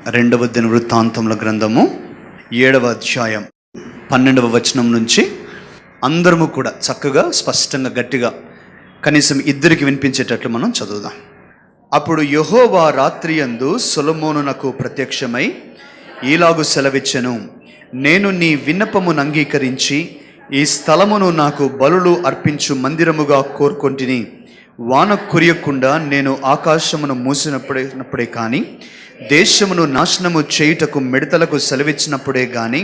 రెండవ దినవృత్తాంతముల గ్రంథము 7వ అధ్యాయం 12వ వచనం నుంచి అందరము కూడా చక్కగా స్పష్టంగా గట్టిగా కనీసం ఇద్దరికి వినిపించేటట్లు మనం చదువుదాం. అప్పుడు యెహోవా రాత్రియందు సొలొమోనునకు ప్రత్యక్షమై ఈలాగు సెలవిచ్చెను, నేను నీ విన్నపమును అంగీకరించి ఈ స్థలమును నాకు బలులు అర్పించు మందిరముగా కోరుకొంటిని. వాన కురియకుండా నేను ఆకాశమును మూసినప్పుడే కానీ, దేశమును నాశనము చేయుటకు మిడతలకు సెలవిచ్చినప్పుడే కానీ,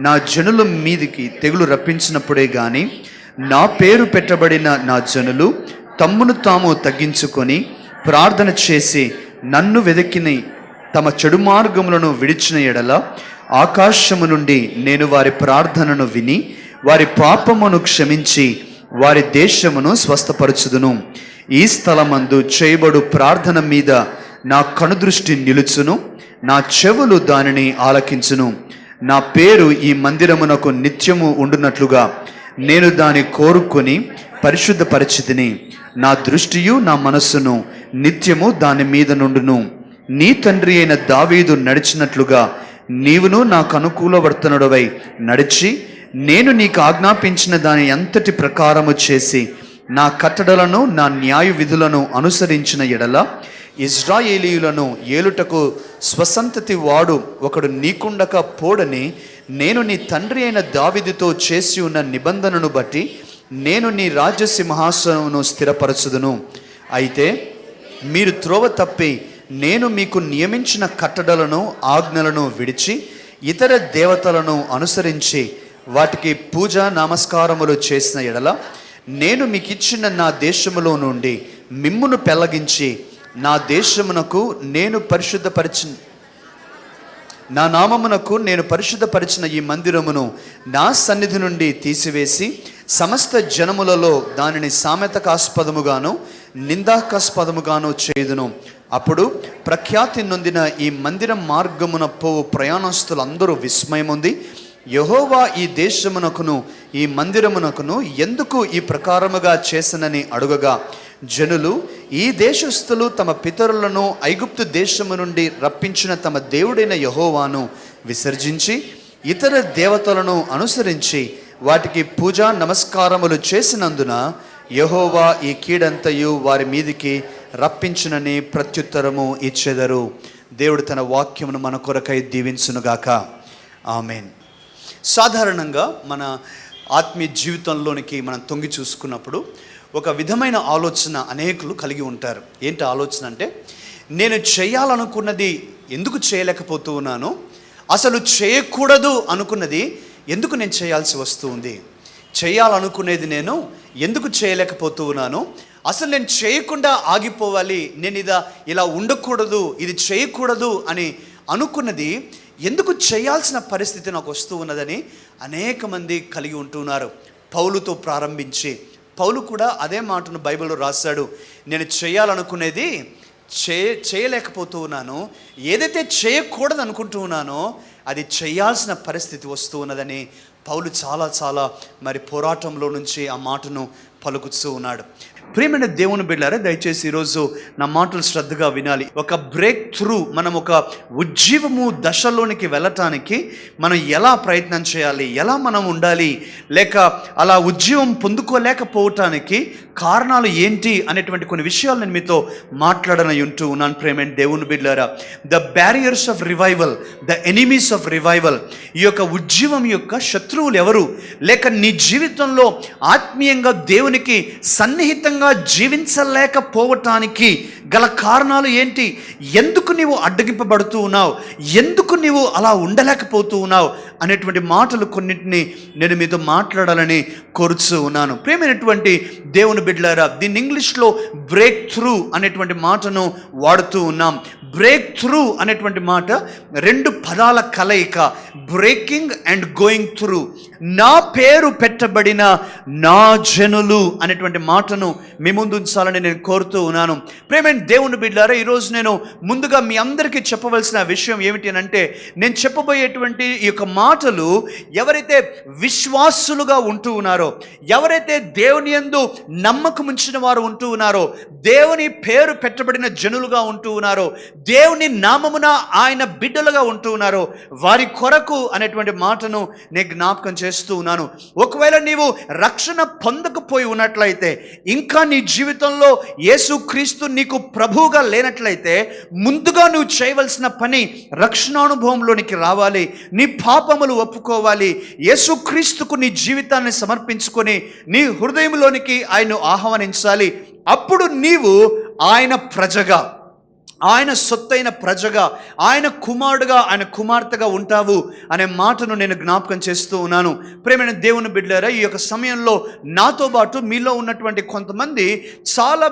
నా జనుల మీదికి తెగులు రప్పించినప్పుడే కానీ, నా పేరు పెట్టబడిన నా జనులు తమ్మును తాము తగ్గించుకొని ప్రార్థన చేసి నన్ను వెదకిని తమ చెడు మార్గములను విడిచిన ఎడల, ఆకాశము నుండి నేను వారి ప్రార్థనను విని వారి పాపమును క్షమించి వారి దేశమును స్వస్థపరచుదును. ఈ స్థలమందు చేయబడు ప్రార్థన మీద నా కనుదృష్టి నిలుచును, నా చెవులు దానిని ఆలకించును. నా పేరు ఈ మందిరమునకు నిత్యము ఉండునట్లుగా నేను దాన్ని కోరుకొని పరిశుద్ధపరిచితిని. నా దృష్టియు నా మనస్సును నిత్యము దాని మీద నుండును. నీ తండ్రి అయిన దావీదు నడిచినట్లుగా నీవును నాకు అనుకూలవర్తనుడవై నడిచి, నేను నీకు ఆజ్ఞాపించిన దాని అంతటి ప్రకారము చేసి నా కట్టడలను నా న్యాయ విధులను అనుసరించిన ఎడల, ఇజ్రాయేలీయులను ఏలుటకు స్వసంతతి వాడు ఒకడు నీకుండక పోడని నేను నీ తండ్రి అయిన దావీదుతో చేసి ఉన్న నిబంధనను బట్టి నేను నీ రాజ్య సింహాసనమును స్థిరపరచుదును. అయితే మీరు త్రోవ తప్పి నేను మీకు నియమించిన కట్టడలను ఆజ్ఞలను విడిచి ఇతర దేవతలను అనుసరించి వాటికి పూజ నమస్కారములు చేసిన ఎడల, నేను మీకు ఇచ్చిన నా దేశములో నుండి మిమ్మును పెళ్లగించి నా దేశమునకు నేను నా నామమునకు నేను పరిశుద్ధపరిచిన ఈ మందిరమును నా సన్నిధి నుండి తీసివేసి సమస్త జనములలో దానిని సామెతకాస్పదముగాను నిందాకాస్పదముగాను చేయుదును. అప్పుడు ప్రఖ్యాతి నొందిన ఈ మందిరం మార్గమున పోవు ప్రయాణస్తులందరూ విస్మయముంది, యెహోవా ఈ దేశమునకును ఈ మందిరమునకును ఎందుకు ఈ ప్రకారముగా చేసనని అడుగగా, జనులు, ఈ దేశస్థులు తమ పితరులను ఐగుప్తు దేశము నుండి రప్పించిన తమ దేవుడైన యెహోవాను విసర్జించి ఇతర దేవతలను అనుసరించి వాటికి పూజా నమస్కారములు చేసినందున యెహోవా ఈ కీడంతయు వారి మీదికి రప్పించునని ప్రత్యుత్తరము ఇచ్చెదరు. దేవుడు తన వాక్యమును మన కొరకై దీవించునుగాక. ఆమేన్. సాధారణంగా మన ఆత్మీయ జీవితంలోనికి మనం తొంగి చూసుకున్నప్పుడు ఒక విధమైన ఆలోచన అనేకులు కలిగి ఉంటారు. ఏంటి ఆలోచన అంటే, నేను చేయాలనుకున్నది ఎందుకు చేయలేకపోతూ ఉన్నాను, అసలు చేయకూడదు అనుకున్నది ఎందుకు నేను చేయాల్సి వస్తూ ఉంది, చేయాలనుకునేది నేను ఎందుకు చేయలేకపోతూ ఉన్నాను, అసలు నేను చేయకుండా ఆగిపోవాలి, నేను ఇలా ఉండకూడదు, ఇది చేయకూడదు అని అనుకున్నది ఎందుకు చేయాల్సిన పరిస్థితి నాకు వస్తూ ఉన్నదని అనేక మంది కలిగి ఉంటున్నారు. పౌలుతో ప్రారంభించి పౌలు కూడా అదే మాటను బైబిల్లో రాశాడు. నేను చేయాలనుకునేది చేయలేకపోతూ ఉన్నాను, ఏదైతే చేయకూడదు అనుకుంటూ ఉన్నానో అది చేయాల్సిన పరిస్థితి వస్తూ ఉన్నదని పౌలు చాలా మరి పోరాటంలో నుంచి ఆ మాటను పలుకుతూ ఉన్నాడు. ప్రియమైన దేవుని బిడ్డలారా, దయచేసి ఈరోజు నా మాటలు శ్రద్ధగా వినాలి. ఒక బ్రేక్ త్రూ, మనం ఒక ఉజ్జీవము దశలోనికి వెళ్ళటానికి మనం ఎలా ప్రయత్నం చేయాలి, ఎలా మనం ఉండాలి, లేక అలా ఉజ్జీవం పొందుకోలేకపోవటానికి కారణాలు ఏంటి అనేటువంటి కొన్ని విషయాలు నేను మీతో మాట్లాడనై ఉంటూ ఉన్నాను. ప్రియమైన దేవుని బిడ్డలారా, the barriers of revival, the enemies of revival, ఈ యొక్క ఉజ్జీవం యొక్క శత్రువులు ఎవరు, లేక నీ జీవితంలో ఆత్మీయంగా దేవునికి సన్నిహితంగా జీవించలేకపోవటానికి గల కారణాలు ఏంటి, ఎందుకు నీవు అడ్డగింపబడుతూ ఉన్నావు, ఎందుకు నీవు అలా ఉండలేకపోతూ ఉన్నావు అనేటువంటి మాటలు కొన్నింటిని నేను మీతో మాట్లాడాలని కోరుతూ ఉన్నాను. ప్రియమైనటువంటి దేవుని బిడ్డలారా, దీన్ని ఇంగ్లీష్లో బ్రేక్ త్రూ అనేటువంటి మాటను వాడుతూ ఉన్నాం. బ్రేక్ త్రూ అనేటువంటి మాట రెండు పదాల కలయిక, బ్రేకింగ్ అండ్ గోయింగ్ త్రూ. నా పేరు పెట్టబడిన నా జనులు అనేటువంటి మాటను మీ ముందు ఉంచాలని నేను కోరుతూ ఉన్నాను. ప్రేమైన దేవుని బిడ్డలారా, ఈరోజు నేను ముందుగా మీ అందరికీ చెప్పవలసిన విషయం ఏమిటి అని అంటే, నేను చెప్పబోయేటువంటి ఈ యొక్క మాటలు ఎవరైతే విశ్వాసులుగా ఉంటూ ఉన్నారో, ఎవరైతే దేవుని యందు నమ్మకం ఉంచిన వారు ఉంటూ ఉన్నారో, దేవుని పేరు పెట్టబడిన జనులుగా ఉంటూ ఉన్నారో, దేవుని నామమున ఆయన బిడ్డలుగా ఉంటూ ఉన్నారో, వారి కొరకు అనేటువంటి మాటను నేను జ్ఞాపకం చేస్తూ ఉన్నాను. ఒకవేళ నీవు రక్షణ పొందకపోయి ఉన్నట్లయితే, ఇంకా నీ జీవితంలో యేసుక్రీస్తు నీకు ప్రభువుగా లేనట్లయితే, ముందుగా నువ్వు చేయవలసిన పని రక్షణానుభవంలోనికి రావాలి. నీ పాపములు ఒప్పుకోవాలి. యేసుక్రీస్తుకు నీ జీవితాన్ని సమర్పించుకొని నీ హృదయంలోనికి ఆయన్ను ఆహ్వానించాలి. అప్పుడు నీవు ఆయన ప్రజగా, ఆయన సొత్తైన ప్రజగా, ఆయన కుమారుడుగా, ఆయన కుమార్తెగా ఉంటావు అనే మాటను నేను జ్ఞాపకం చేస్తూ ఉన్నాను. ప్రేమైన దేవుని బిడ్డలారా, ఈ యొక్క సమయంలో నాతో పాటు మీలో ఉన్నటువంటి కొంతమంది చాలా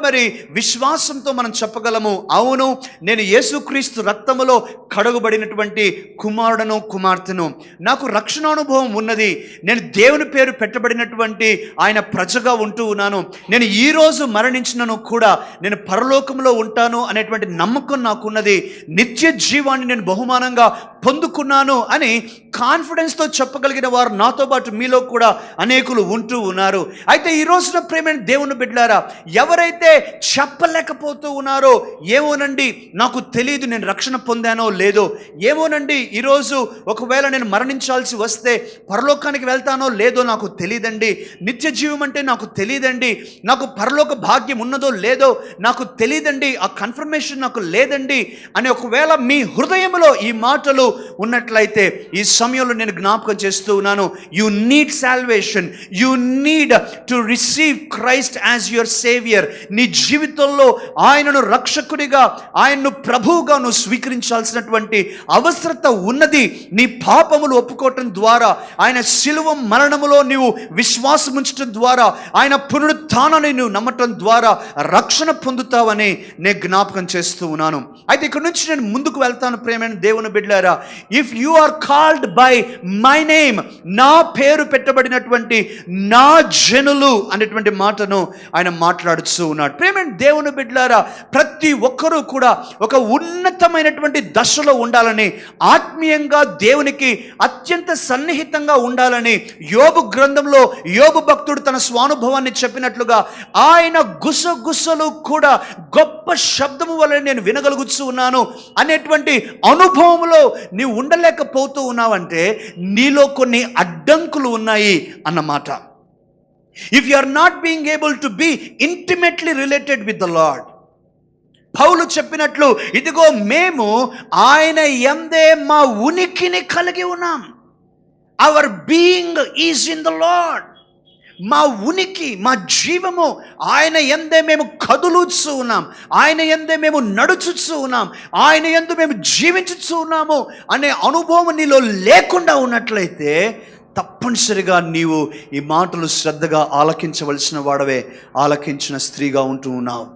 విశ్వాసంతో మనం చెప్పగలము, అవును, నేను యేసుక్రీస్తు రక్తములో కడగబడినటువంటి కుమారుడను కుమార్తెను, నాకు రక్షణానుభవం ఉన్నది, నేను దేవుని పేరు పెట్టబడినటువంటి ఆయన ప్రజగా ఉంటూ ఉన్నాను, నేను ఈరోజు మరణించినను కూడా నేను పరలోకంలో ఉంటాను అనేటువంటి నమ్మకం నాకున్నది, నిత్య జీవాన్ని నేను బహుమానంగా పొందుకున్నాను అని కాన్ఫిడెన్స్తో చెప్పగలిగిన వారు నాతో పాటు మీలో కూడా అనేకులు ఉంటూ ఉన్నారు. అయితే ఈ రోజున ప్రేమైన దేవుని బిడ్డలారా, ఎవరైతే చెప్పలేకపోతూ ఉన్నారో, ఏమోనండి నాకు తెలియదు నేను రక్షణ పొందానో లేదో, ఏమోనండి ఈరోజు ఒకవేళ నేను మరణించాల్సి వస్తే పరలోకానికి వెళ్తానో లేదో నాకు తెలియదండి, నిత్య జీవం అంటే నాకు తెలియదండి, నాకు పరలోక భాగ్యం ఉన్నదో లేదో నాకు తెలియదండి, ఆ కన్ఫర్మేషన్ నాకు లేదండి అని ఒకవేళ మీ హృదయంలో ఈ మాటలు ఉన్నట్లయితే, ఈ సమయంలో నేను జ్ఞాపకం చేస్తూ ఉన్నాను, you need salvation, you need to receive Christ as your saviour. నీ జీవితంలో ఆయనను రక్షకుడిగా, ఆయన్ను ప్రభువుగా నువ్వు స్వీకరించాల్సినటువంటి అవసరత ఉన్నది. నీ పాపములు ఒప్పుకోవటం ద్వారా, ఆయన శిలువ మరణములో నీవు విశ్వాసం ఉంచడం ద్వారా, ఆయన పునరుత్థానాన్ని నువ్వు నమ్మటం ద్వారా రక్షణ పొందుతావని నేను జ్ఞాపకం చేస్తూ ఉన్నాను. అయితే ఇక్కడ నుంచి నేను ముందుకు వెళ్తాను. ప్రేమైన దేవుని బిడ్డలారా, if you are called by my name, నా పేరు పెట్టబడినటువంటి నా జనులు అనేటువంటి మాటను ఆయన మాట్లాడుతూ ఉన్నాడు. ప్రేమైన దేవుని బిడ్డలారా, ప్రతి ఒక్కరూ కూడా ఒక ఉన్నతమైనటువంటి దశలో ఉండాలని, ఆత్మీయంగా దేవునికి అత్యంత సన్నిహితంగా ఉండాలని యోబు గ్రంథంలో యోబు భక్తుడు తన స్వానుభవాన్ని చెప్పినట్లుగా, ఆయన గుసగుసలు కూడా గొప్ప శబ్దము వల్ల నేను వినగలుగుతూ ఉన్నాను అనేటువంటి అనుభవంలో నీవు ఉండలేకపోతూ ఉన్నావంటే నీలో కొన్ని అడ్డంకులు ఉన్నాయి అన్నమాట. If you are not being able to be intimately related with the Lord, Paul చెప్పినట్లు, ఇదిగో మేము ఆయన యందే మా ఉనికిని కలిగి ఉన్నాం. Our being is in the Lord. మా ఉనికి, మా జీవము ఆయన యందే మేము కదులుచూ ఉన్నాం, ఆయన యందే మేము నడుచుచూ ఉన్నాం, ఆయన యందు మేము జీవించుచూ ఉన్నాము అనే అనుభవం నీలో లేకుండా ఉన్నట్లయితే తప్పనిసరిగా నీవు ఈ మాటలు శ్రద్ధగా ఆలకించవలసిన వాడవే, ఆలకించిన స్త్రీగా ఉంటూ ఉన్నావు.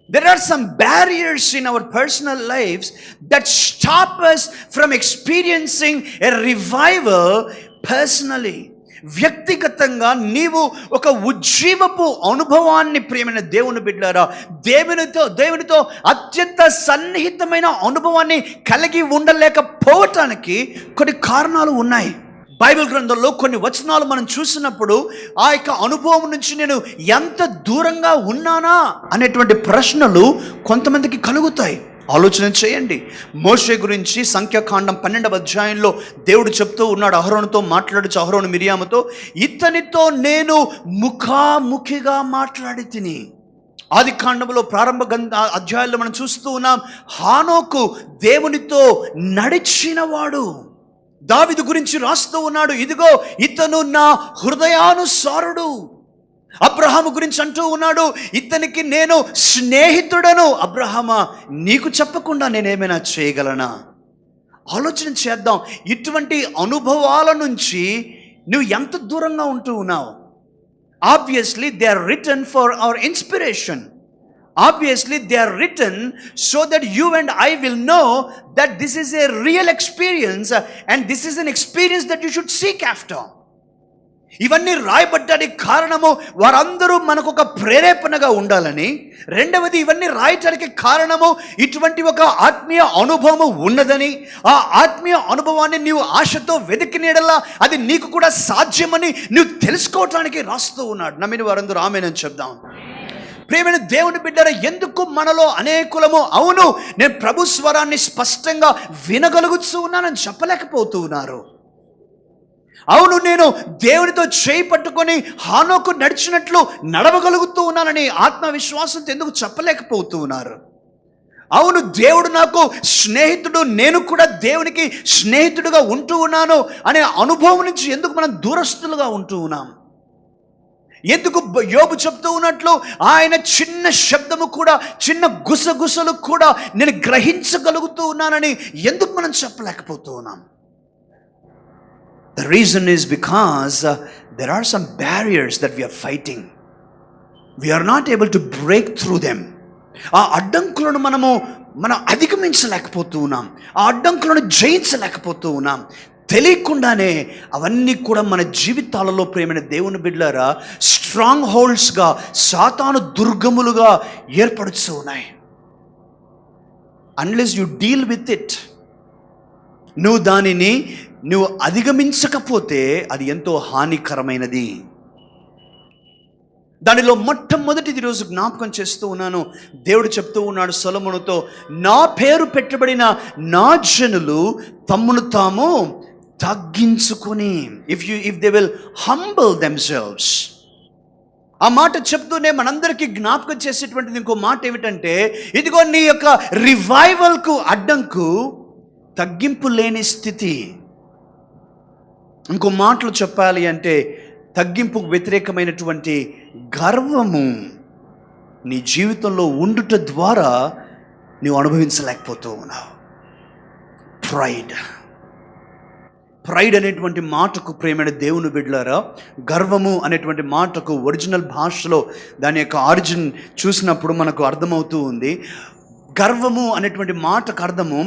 There are some barriers in our personal lives that stop us from experiencing a revival personally. వ్యక్తిగతంగా నీవు ఒక ఉజ్జీవపు అనుభవాన్ని, ప్రియమైన దేవుని బిడ్డలారా, దేవునితో అత్యంత సన్నిహితమైన అనుభవాన్ని కలిగి ఉండలేకపోవటానికి కొన్ని కారణాలు ఉన్నాయి. బైబిల్ గ్రంథంలో కొన్ని వచనాలు మనం చూసినప్పుడు ఆ యొక్క అనుభవం నుంచి నేను ఎంత దూరంగా ఉన్నానా అనేటువంటి ప్రశ్నలు కొంతమందికి కలుగుతాయి. ఆలోచన చేయండి. మోషే గురించి సంఖ్యాకాండం 12వ అధ్యాయంలో దేవుడు చెప్తూ ఉన్నాడు, అహరోనుతో మాట్లాడుచు, అహరోను మిరియాముతో, ఇతనితో నేను ముఖాముఖిగా మాట్లాడి తిని. ఆది కాండంలో ప్రారంభ అధ్యాయాల్లో మనం చూస్తూ ఉన్నాం, హానోకు దేవునితో నడిచినవాడు. దావీదు గురించి రాస్తూ ఉన్నాడు, ఇదిగో ఇతను నా హృదయానుసారుడు. అబ్రహాము గురించి అంటూ ఉన్నాడు, ఇతనికి నేను స్నేహితుడను. అబ్రహామా, నీకు చెప్పకుండా నేనేమైనా చేయగలనా? ఆలోచన చేద్దాం. ఇటువంటి అనుభవాల నుంచి నువ్వు ఎంత దూరంగా ఉంటూ ఉన్నావు? Obviously they are written for our inspiration. Obviously they are written so that you and I will know that this is a real experience and this is an experience that you should seek after. ఇవన్నీ రాయబడ్డానికి కారణము వారందరూ మనకు ఒక ప్రేరేపణగా ఉండాలని. రెండవది, ఇవన్నీ రాయటానికి కారణము ఇటువంటి ఒక ఆత్మీయ అనుభవము ఉన్నదని, ఆ ఆత్మీయ అనుభవాన్ని నీవు ఆశతో వెతికినేడల్లా అది నీకు కూడా సాధ్యమని నీవు తెలుసుకోవటానికి రాస్తూ ఉన్నాడు. నమ్మిన వారందరూ ఆమేనని చెప్దాం. ప్రియమైన దేవుని బిడ్డరా, ఎందుకు మనలో అనేకులము అవును నేను ప్రభు స్వరాన్ని స్పష్టంగా వినగలుగుతూ ఉన్నానని చెప్పలేకపోతూ ఉన్నారు. అవును నేను దేవునితో చేయి పట్టుకొని హానోకు నడిచినట్లు నడవగలుగుతూ ఉన్నానని ఆత్మవిశ్వాసంతో ఎందుకు చెప్పలేకపోతూ ఉన్నారు. అవును దేవుడు నాకు స్నేహితుడు, నేను కూడా దేవునికి స్నేహితుడుగా ఉంటూ ఉన్నాను అనే అనుభవం నుంచి ఎందుకు మనం దూరస్తులుగా ఉంటూ ఉన్నాం? ఎందుకు యోబు చెప్తూ ఉన్నట్లు ఆయన చిన్న శబ్దము కూడా, చిన్న గుసగుసలు కూడా నేను గ్రహించగలుగుతూ ఉన్నానని ఎందుకు మనం చెప్పలేకపోతూ ఉన్నాం? The reason is because there are some barriers that we are fighting. We are not able to break through them. ఆ అడ్డంకులను మనం అధిగమించలేకపోతూ ఉన్నాం. ఆ అడ్డంకులను జయించలేకపోతూ ఉన్నాం. తెలియకుండానే అవన్నీ కూడా మన జీవితాలలో ప్రియమైన దేవుని బిడ్డలారా స్ట్రాంగ్ హోల్డ్స్గా, సాతాను దుర్గములుగా ఏర్పడుతూ ఉన్నాయి. Unless you deal with it, నువ్వు అధిగమించకపోతే అది ఎంతో హానికరమైనది. దానిలో మొట్టమొదటిది రోజు జ్ఞాపకం చేస్తూ ఉన్నాను. దేవుడు చెప్తూ ఉన్నాడు సొలొమోనుతో, నా పేరు పెట్టబడిన నా జనులు తమ్మును తాము తగ్గించుకొని, if they will humble themselves. ఆ మాట చెప్తూనే మనందరికీ జ్ఞాపకం చేసేటువంటిది ఇంకో మాట ఏమిటంటే, ఇదిగో నీ యొక్క రివైవల్కు అడ్డంకు తగ్గింపు లేని స్థితి. ఇంకో మాటలు చెప్పాలి అంటే తగ్గింపుకు వ్యతిరేకమైనటువంటి గర్వము నీ జీవితంలో ఉండుట ద్వారా నీవు అనుభవించలేకపోతూ ఉన్నావు. ప్రైడ్ అనేటువంటి మాటకు ప్రియమైన దేవుని బిడ్డలారా, గర్వము అనేటువంటి మాటకు ఒరిజినల్ భాషలో దాని యొక్క ఆరిజిన్ చూసినప్పుడు మనకు అర్థమవుతూ ఉంది. గర్వము అనేటువంటి మాటకు అర్థము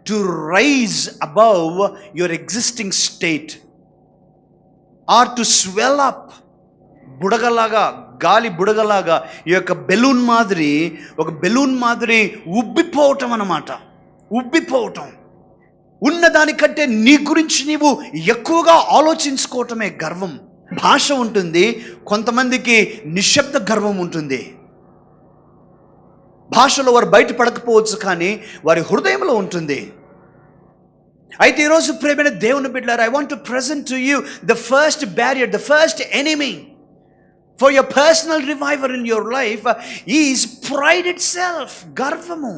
to rise above your existing state or to swell up. బుడగలాగా, గాలి బుడగలాగా ఈ యొక్క బెలూన్ మాదిరి ఉబ్బిపోవటం అన్నమాట. ఉబ్బిపోవటం, ఉన్నదానికంటే నీ గురించి నీవు ఎక్కువగా ఆలోచించుకోవటమే గర్వం. భాష ఉంటుంది, కొంతమందికి నిశ్శబ్ద గర్వం ఉంటుంది. భాషలో వారు బయటపడకపోవచ్చు, కానీ వారి హృదయంలో ఉంటుంది. అయితే ఈరోజు ప్రియమైన దేవుని బిడ్డలారా, I want to present to you the first barrier, the first enemy for your personal revival in your life is pride it self. గర్వము.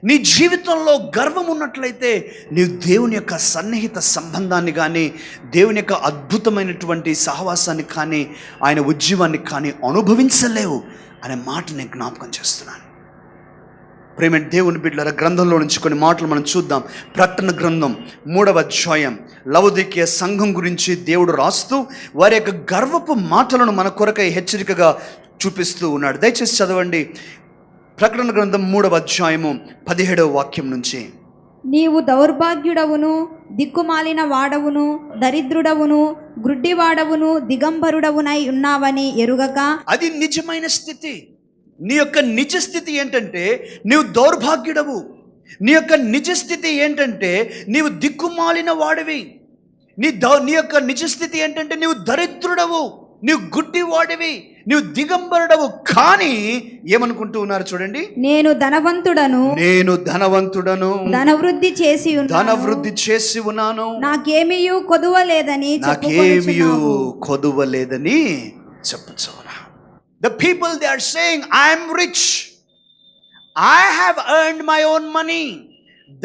నీ జీవితంలో గర్వం ఉన్నట్లయితే నీవు దేవుని యొక్క సన్నిహిత సంబంధాన్ని కానీ, దేవుని యొక్క అద్భుతమైనటువంటి సహవాసాన్ని కానీ, ఆయన ఉజ్జీవాన్ని కానీ అనుభవించలేవు అనే మాట నేను జ్ఞాపకం చేస్తున్నాను. ప్రేమ దేవుని బిడ్డలారా, గ్రంథంలో నుంచి కొన్ని మాటలు మనం చూద్దాం. ప్రకటన గ్రంథం 3వ అధ్యాయం లవొదికీయ సంఘం గురించి దేవుడు రాస్తూ వారి యొక్క గర్వపు మాటలను మన కొరకై హెచ్చరికగా చూపిస్తూ ఉన్నాడు. దయచేసి చదవండి. ప్రకటన గ్రంథం 3వ అధ్యాయము 17వ వాక్యం నుంచి. నీవు దౌర్భాగ్యుడవును, దిక్కుమాలిన వాడవును, దరిద్రుడవును, గ్రుడ్డివాడవును, దిగంబరుడవునై ఉన్నావని ఎరుగక. అది నిజమైన స్థితి. నీ యొక్క నిజ స్థితి ఏంటంటే నీవు దౌర్భాగ్యుడవు. నీ యొక్క నిజ స్థితి ఏంటంటే నీవు దిక్కుమాలిన వాడివి. నీ యొక్క నిజ స్థితి ఏంటంటే నీవు దరిద్రుడవు, నీవు గుడ్డివాడివి, నీవు దిగంబరుడవు. కానీ ఏమనుకుంటూ ఉన్నారు చూడండి, నేను ధనవంతుడను, ధనవృద్ధి చేసి ఉన్నాను, నాకేమీయూ కొదువలేదని చెప్పచ్చు. The people, they are saying, I am rich, I have earned my own money.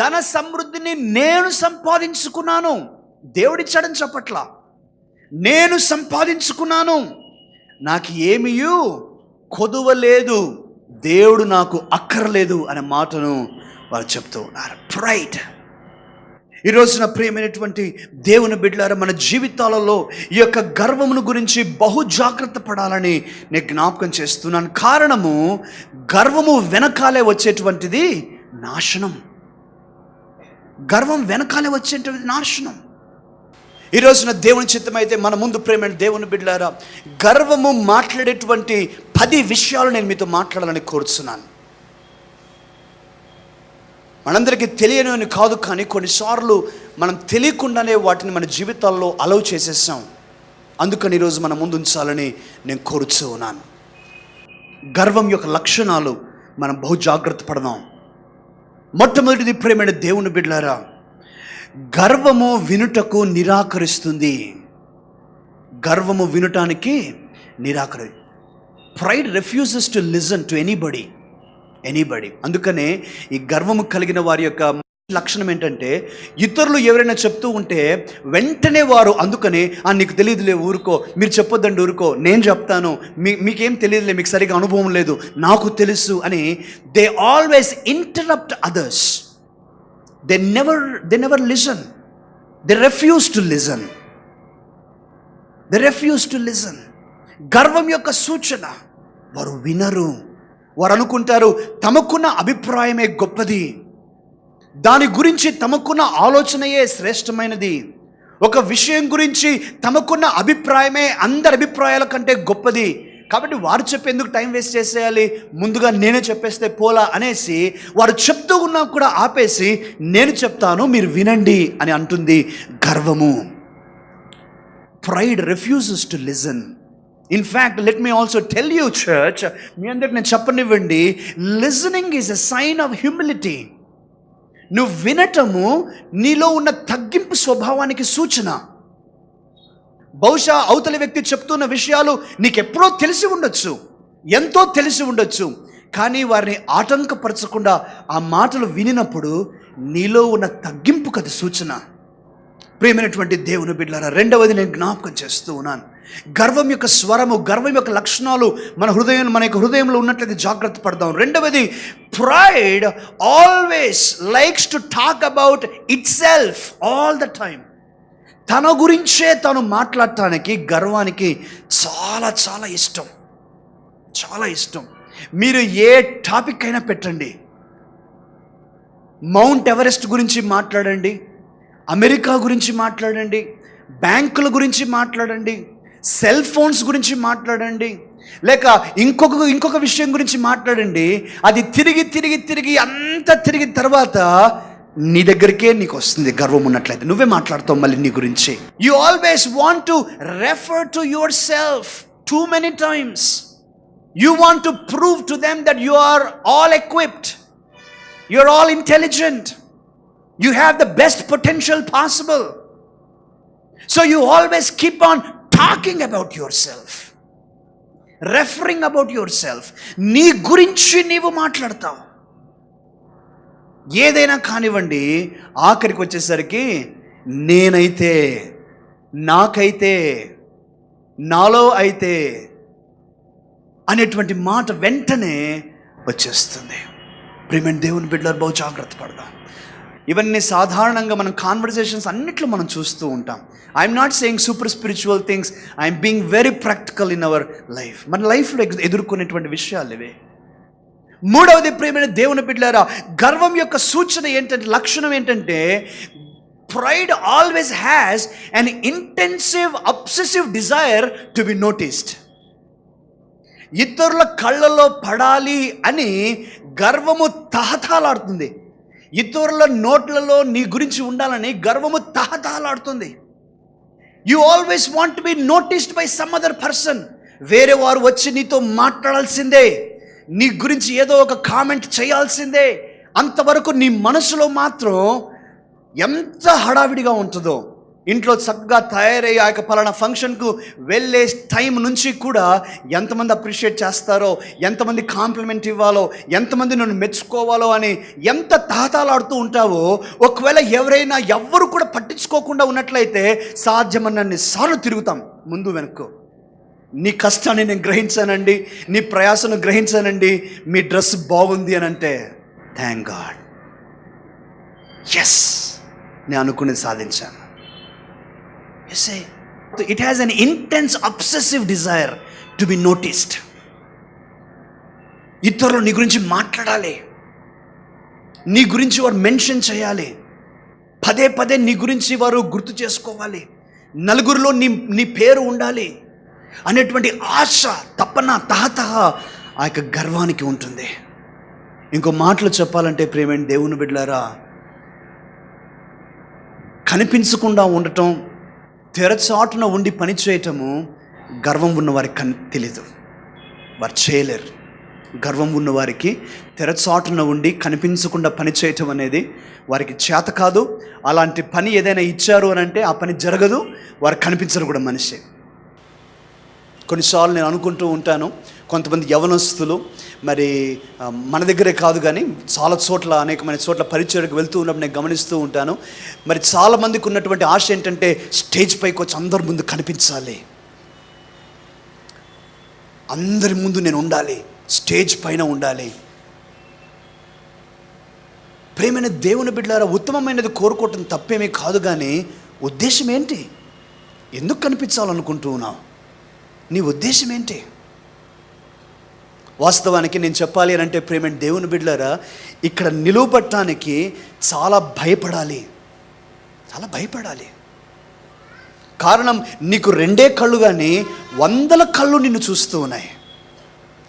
ధన సమృద్ధిని నేను సంపాదించుకున్నాను. దేవుడిచ్చాడని చెప్పట్లా, నేను సంపాదించుకున్నాను, నాకు ఏమీయూ కొదువలేదు, దేవుడు నాకు అక్కర్లేదు అనే మాటను వారు చెప్తూ ఉన్నారు. ప్రైడ్. ఈ రోజున ప్రియమైనటువంటి దేవుని బిడ్డలారా, మన జీవితాలలో ఈ యొక్క గర్వమును గురించి బహు జాగ్రత్త పడాలని నేను జ్ఞాపకం చేస్తున్నాను. కారణము, గర్వము వెనకాలే వచ్చేటువంటిది నాశనం. గర్వం వెనకాలే వచ్చేటువంటిది నాశనం. ఈ రోజున దేవుని చిత్తం అయితే మన ముందు ప్రేమైన దేవుని బిడ్డలారా, గర్వము మాట్లాడేటువంటి 10 విషయాలు నేను మీతో మాట్లాడాలని కోరుతున్నాను. మనందరికీ తెలియనివని కాదు, కానీ కొన్నిసార్లు మనం తెలియకుండానే వాటిని మన జీవితాల్లో అలౌ చేసేసాం. అందుకని ఈరోజు మన ముందు ఉంచాలని నేను కోరుతూ ఉన్నాను. గర్వం యొక్క లక్షణాలు మనం బహు జాగ్రత్త పడదాం. మొట్టమొదటిది ప్రేమైన దేవుని బిడ్డలారా, గర్వము వినుటకు నిరాకరిస్తుంది. గర్వము వినటానికి pride refuses to listen to anybody. అందుకనే ఈ గర్వము కలిగిన వారి యొక్క లక్షణం ఏంటంటే, ఇతరులు ఎవరైనా చెప్తూ ఉంటే వెంటనే వారు అందుకనే నీకు తెలియదులే, ఊరుకో, మీరు చెప్పొద్దండి, ఊరుకో, నేను చెప్తాను, మీకేం తెలియదులే, మీకు సరిగా అనుభవం లేదు, నాకు తెలుసు అని they always interrupt others. They never listen. They refuse to listen. గర్వం యొక్క సూచన, వారు వినరు. వారు అనుకుంటారు తమకున్న అభిప్రాయమే గొప్పది, దాని గురించి తమకున్న ఆలోచనయే శ్రేష్టమైనది. ఒక విషయం గురించి తమకున్న అభిప్రాయమే అందరి అభిప్రాయాల కంటే గొప్పది. కాబట్టి వారు చెప్పేందుకు టైం వేస్ట్ చేసేయాలి, ముందుగా నేనే చెప్పేస్తే పోలా అనేసి వారు చెప్తూ ఉన్నా కూడా ఆపేసి నేను చెప్తాను, మీరు వినండి అని అంటుంది గర్వము. Pride refuses to listen. In fact let me also tell you church, మీ అందరికి నేను చెప్పనివ్వండి, listening is a sign of humility. నువ్వు వినటము నీలో ఉన్న తగ్గింపు స్వభావానికి సూచన. బహుశా అవతలి వ్యక్తి చెప్తున్న విషయాలు నీకెప్పుడో తెలిసి ఉండొచ్చు, ఎంతో తెలిసి ఉండొచ్చు, కానీ వారిని ఆటంకపరచకుండా ఆ మాటలు వినినప్పుడు నీలో ఉన్న తగ్గింపుకు అది సూచన. ప్రియమైనటువంటి దేవుని బిడ్డలారా, రెండవది నేను జ్ఞాపకం చేస్తూ ఉన్నాను, గర్వం యొక్క స్వరము, గర్వం యొక్క లక్షణాలు మన యొక్క హృదయంలో ఉన్నట్లయితే జాగ్రత్త పడదాం. రెండవది, pride always likes to talk about it self all the time. తన గురించే తను మాట్లాడటానికి గర్వానికి చాలా చాలా ఇష్టం, చాలా ఇష్టం. మీరు ఏ టాపిక్ అయినా పెట్టండి, మౌంట్ ఎవరెస్ట్ గురించి మాట్లాడండి, అమెరికా గురించి మాట్లాడండి, బ్యాంకుల గురించి మాట్లాడండి, సెల్ ఫోన్స్ గురించి మాట్లాడండి, లేక ఇంకొక విషయం గురించి మాట్లాడండి. అది తిరిగి తిరిగి తిరిగి అంతా తిరిగిన తర్వాత నీ దగ్గరికే నీకు వస్తుంది గర్వం ఉన్నట్లయితే. నువ్వే మాట్లాడతావు మళ్ళీ నీ గురించి. You always want to refer to yourself too many times. You want to prove to them that you are all equipped, you are all intelligent, you have the best potential possible. So you always keep on talking about yourself, referring about yourself. నీ గురించి నీవు మాట్లాడతావు. ఏదైనా కానివ్వండి, ఆఖరికి వచ్చేసరికి నేనైతే, నాకైతే, నాలో అయితే అనేటువంటి మాట వెంటనే వచ్చేస్తుంది. ప్రియమైన దేవుని బిడ్డలారా, బహు జాగ్రత్త పడదాం. ఇవన్నీ సాధారణంగా మనం కాన్వర్సేషన్స్ అన్నిట్లో మనం చూస్తూ ఉంటాం. I'm not saying super spiritual things, I'm being very practical in our life. మన లైఫ్లో ఎదుర్కొనేటువంటి విషయాలు ఇవే. మూడవది ప్రియమైన దేవుని బిడ్డలారా, గర్వం యొక్క సూచన ఏంటంటే, లక్షణం ఏంటంటే, pride always has an intensive obsessive desire to be noticed. ఇతరుల కళ్ళలో పడాలి అని గర్వము తహతహలాడుతుంది. ఇతరుల నోట్లలో నీ గురించి ఉండాలని గర్వము తహతహలాడుతుంది. You always want to be noticed by some other person. వేరే వారు వచ్చి నీతో మాట్లాడాల్సిందే, నీ గురించి ఏదో ఒక కామెంట్ చేయాల్సిందే. అంతవరకు నీ మనసులో మాత్రం ఎంత హడావిడిగా ఉంటుందో. ఇంట్లో చక్కగా తయారయ్యి ఆ యొక్క పలానా ఫంక్షన్కు వెళ్ళే టైం నుంచి కూడా ఎంతమంది అప్రిషియేట్ చేస్తారో, ఎంతమంది కాంప్లిమెంట్ ఇవ్వాలో, ఎంతమంది నన్ను మెచ్చుకోవాలో అని ఎంత తహతలాడుతూ ఉంటావో, ఒకవేళ ఎవ్వరు కూడా పట్టించుకోకుండా ఉన్నట్లయితే సాధ్యమన్నన్ని సార్లు తిరుగుతాం ముందు వెనక్కు. నీ కష్టాన్ని నేను గ్రహించానండి, నీ ప్రయాసను గ్రహించానండి, మీ డ్రెస్ బాగుంది అని అంటే థ్యాంక్ గాడ్, ఎస్ నేను అనుకునేది సాధించాను. It has an intense obsessive desire to be noticed. ఇతరులు నీ గురించి మాట్లాడాలి, నీ గురించి వారు మెన్షన్ చేయాలి, పదే పదే నీ గురించి వారు గుర్తు చేసుకోవాలి. నలుగురిలో నీ పేరు ఉండాలి అనేటువంటి ఆశ, తపన, తహతహ ఆ యొక్క గర్వానికి ఉంటుంది. ఇంకో మాటలు చెప్పాలంటే ప్రేమైన దేవుని బిడ్డలారా, కనిపించకుండా ఉండటం, తెరచాటున ఉండి పని చేయటము గర్వం ఉన్నవారికి తెలీదు, వారు చేయలేరు. గర్వం ఉన్నవారికి తెరచాటున ఉండి కనిపించకుండా పని చేయటం అనేది వారికి చేత కాదు. అలాంటి పని ఏదైనా ఇచ్చారు అని అంటే ఆ పని జరగదు, వారు కనిపించరు కూడా మనిషి. కొన్నిసార్లు నేను అనుకుంటూ ఉంటాను, కొంతమంది యవనస్తులు మరి మన దగ్గరే కాదు కానీ చాలా చోట్ల, అనేకమైన చోట్ల పరిచయకు వెళ్తూ ఉన్నప్పుడు నేను గమనిస్తూ ఉంటాను. మరి చాలామందికి ఉన్నటువంటి ఆశ ఏంటంటే స్టేజ్ పైకి వచ్చి అందరి ముందు కనిపించాలి, అందరి ముందు నేను ఉండాలి, స్టేజ్ పైన ఉండాలి. ప్రేమైన దేవుని బిడ్డలారా, ఉత్తమమైనది కోరుకోవటం తప్పేమీ కాదు, కానీ ఉద్దేశం ఏంటి? ఎందుకు కనిపించాలనుకుంటూ ఉన్నావు? నీ ఉద్దేశం ఏంటి? వాస్తవానికి నేను చెప్పాలి అని అంటే ప్రేమైన దేవుని బిడ్డలారా, ఇక్కడ నిలువబట్టడానికి చాలా భయపడాలి, చాలా భయపడాలి. కారణం, నీకు రెండే కళ్ళు కానీ 100 కళ్ళు నిన్ను చూస్తూ ఉన్నాయి.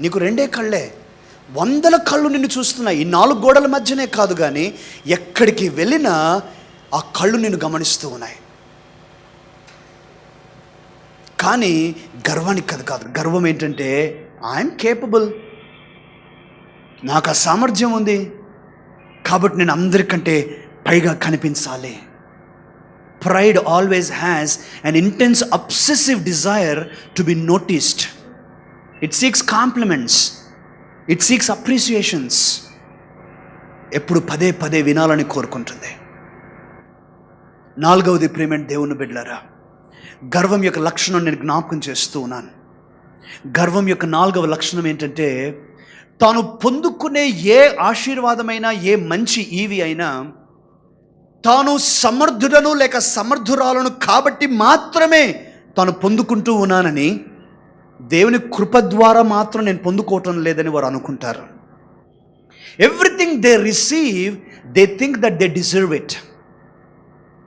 నీకు రెండే కళ్ళే, 100 కళ్ళు నిన్ను చూస్తున్నాయి. ఈ 4 గోడల మధ్యనే కాదు కానీ ఎక్కడికి వెళ్ళినా ఆ కళ్ళు నిన్ను గమనిస్తూ ఉన్నాయి. కానీ గర్వానికి కాదు. గర్వం ఏంటంటే ఐఎమ్ కేపబుల్, నాకు ఆ సామర్థ్యం ఉంది కాబట్టి నేను అందరికంటే పైగా కనిపించాలి. Pride always has an intense obsessive desire to be noticed. It seeks compliments. It seeks appreciations. ఎప్పుడు పదే వినాలని కోరుకుంటుంది. 4వది ప్రేమైన దేవుని బిడ్డలారా, గర్వం యొక్క లక్షణం నేను జ్ఞాపకం చేస్తూ ఉన్నాను. గర్వం యొక్క 4వ లక్షణం ఏంటంటే, తాను పొందుకునే ఏ ఆశీర్వాదమైనా, ఏ మంచి ఈవి అయినా తాను సమర్థుడను లేక సమర్థురాలను కాబట్టి మాత్రమే తాను పొందుకుంటూ ఉన్నానని, దేవుని కృప ద్వారా మాత్రం నేను పొందుకోవటం లేదని వారు అనుకుంటారు. Everything they receive, they think that they deserve it.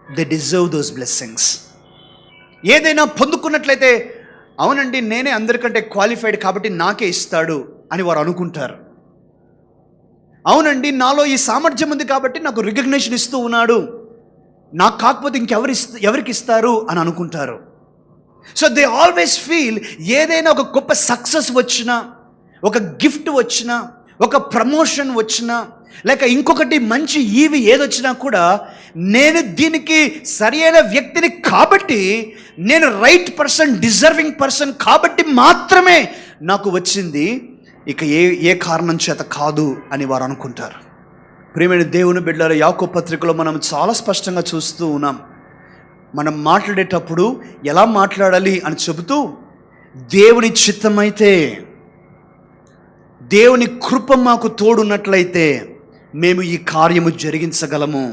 They deserve those blessings. ఏదైనా పొందుకున్నట్లయితే, అవునండి నేనే అందరికంటే క్వాలిఫైడ్ కాబట్టి నాకే ఇస్తాడు అని వారు అనుకుంటారు. అవునండి నాలో ఈ సామర్థ్యం ఉంది కాబట్టి నాకు రికగ్నిషన్ ఇస్తూ ఉన్నాడు, నాకు కాకపోతే ఎవరికి ఇస్తారు అని అనుకుంటారు. సో దే ఆల్వేస్ ఫీల్, ఏదైనా ఒక గొప్ప సక్సెస్ వచ్చినా, ఒక గిఫ్ట్ వచ్చినా, ఒక ప్రమోషన్ వచ్చినా, లేక ఇంకొకటి మంచి ఈవి ఏదొచ్చినా కూడా నేను దీనికి సరైన వ్యక్తిని కాబట్టి, నేను రైట్ పర్సన్, డిజర్వింగ్ పర్సన్ కాబట్టి మాత్రమే నాకు వచ్చింది, ఇక ఏ కారణం చేత కాదు అని వారు అనుకుంటారు. ప్రియమైన దేవుని బిడ్డలారా, యాకోబు పత్రికలో మనం చాలా స్పష్టంగా చూస్తూ ఉన్నాం. మనం మాట్లాడేటప్పుడు ఎలా మాట్లాడాలి అని చెబుతూ, దేవుని చిత్తమైతే, దేవుని కృప మాకు తోడున్నట్లయితే మేము ఈ కార్యము జరిగించగలము.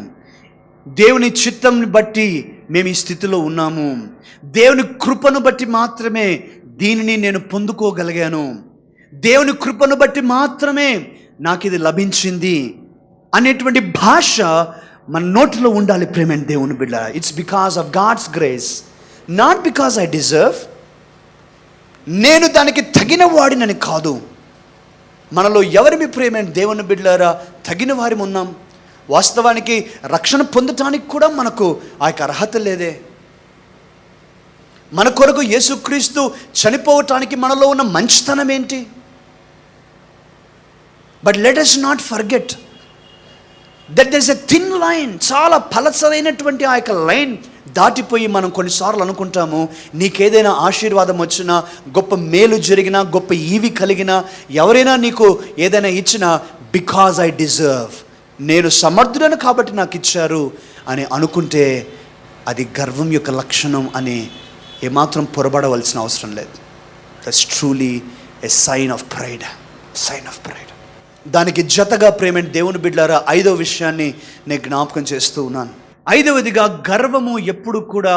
దేవుని చిత్తంని బట్టి మేము ఈ స్థితిలో ఉన్నాము. దేవుని కృపను బట్టి మాత్రమే దీనిని నేను పొందుకోగలిగాను. దేవుని కృపను బట్టి మాత్రమే నాకు ఇది లభించింది అనేటువంటి భాష మన నోటిలో ఉండాలి. ప్రేమైన దేవుని బిడ్డ, it's because of God's grace, not because I deserve. నేను దానికి తగిన వాడినని కాదు. మనలో ఎవరిమి ప్రేమైన దేవుని బిడ్డలారా తగిన వారి ఉన్నాం. వాస్తవానికి రక్షణ పొందటానికి కూడా మనకు ఆ యొక్క అర్హత లేదే. మన కొరకు యేసుక్రీస్తు చనిపోవటానికి మనలో ఉన్న మంచితనం ఏంటి? But let us not forget that there is a thin line, చాలా పలచరైనటువంటి ఆ యొక్క లైన్ దాటిపోయి మనం కొన్నిసార్లు అనుకుంటాము, నీకేదైనా ఆశీర్వాదం వచ్చినా, గొప్ప మేలు జరిగినా, గొప్ప ఈవి కలిగినా, ఎవరైనా నీకు ఏదైనా ఇచ్చినా, బికాజ్ ఐ డిజర్వ్, నేను సమర్థుడను కాబట్టి నాకు ఇచ్చారు అని అనుకుంటే అది గర్వం యొక్క లక్షణం అని ఏమాత్రం పొరబడవలసిన అవసరం లేదు. That's truly a sign of pride, sign of pride. దానికి జతగా ప్రేమైన దేవుని బిడ్డలారా 5వ విషయాన్ని నేను జ్ఞాపకం చేస్తూ ఉన్నాను. 5వదిగా, గర్వము ఎప్పుడు కూడా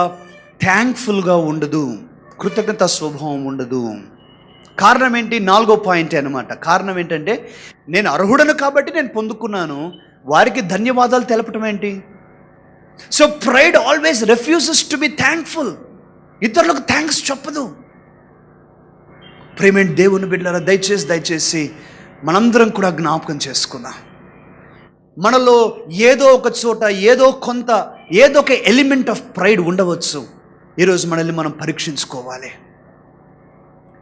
థ్యాంక్ఫుల్గా ఉండదు, కృతజ్ఞత స్వభావం ఉండదు. కారణం ఏంటి? 4వ పాయింట్ అన్నమాట. కారణం ఏంటంటే, నేను అర్హుడను కాబట్టి నేను పొందుకున్నాను, వారికి ధన్యవాదాలు తెలపటం ఏంటి? So pride always refuses to be thankful. ఇతరులకు థ్యాంక్స్ చెప్పదు. ప్రేమైన దేవుని బిడ్డలారా, దయచేసి మనందరం కూడా జ్ఞాపకం చేసుకుందాం. మనలో ఏదో ఒక చోట ఏదో ఒక ఎలిమెంట్ ఆఫ్ ప్రైడ్ ఉండవచ్చు. ఈరోజు మనల్ని మనం పరీక్షించుకోవాలి.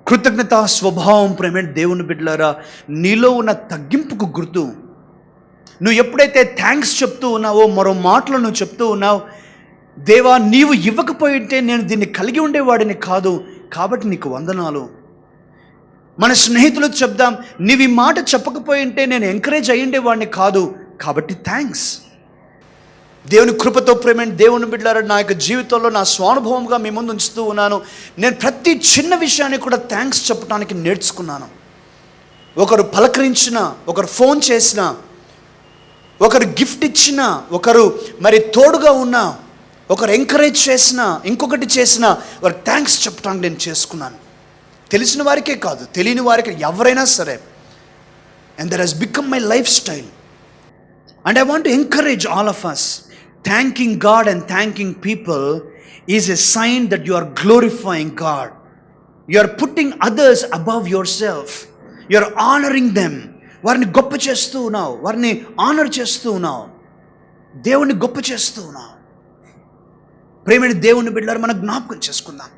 కృతజ్ఞత స్వభావం ప్రేమైన దేవుని బిడ్డలారా నీలో ఉన్న తగ్గింపుకు గుర్తు. నువ్వు ఎప్పుడైతే థ్యాంక్స్ చెప్తూ ఉన్నావో, మరో మాటలు నువ్వు చెప్తూ ఉన్నావు, దేవా నీవు ఇవ్వకపోయింటే నేను దీన్ని కలిగి ఉండేవాడిని కాదు, కాబట్టి నీకు వందనాలు. మన స్నేహితులకు చెప్దాం, నీవు ఈ మాట చెప్పకపోయింటే నేను ఎంకరేజ్ అయ్యిండేవాడిని కాదు, కాబట్టి థ్యాంక్స్. దేవుని కృపతో ప్రేమైన దేవుని బిడ్డలారా, నా యొక్క జీవితంలో నా స్వానుభవంగా మీ ముందు ఉంచుతూ ఉన్నాను. నేను ప్రతి చిన్న విషయాన్ని కూడా థ్యాంక్స్ చెప్పడానికి నేర్చుకున్నాను. ఒకరు పలకరించినా, ఒకరు ఫోన్ చేసినా, ఒకరు గిఫ్ట్ ఇచ్చినా, ఒకరు మరి తోడుగా ఉన్నా, ఒకరు ఎంకరేజ్ చేసినా, ఇంకొకటి చేసినా, వారు థ్యాంక్స్ చెప్పడానికి నేను చేసుకున్నాను. తెలిసిన వారికే కాదు, తెలియని వారికి, ఎవరైనా సరే. And that has become my lifestyle. And I want to encourage all of us. Thanking God and thanking people is a sign that you are glorifying God. You are putting others above yourself. You are honouring them. వారిని గొప్ప చేస్తూ ఉన్నావు, వారిని honour చేస్తూ ఉన్నావు, దేవుణ్ణి గొప్ప చేస్తూ ఉన్నావు. ప్రేమైన దేవుని బిడ్డలారా, మనం జ్ఞాపకం చేసుకుందాం.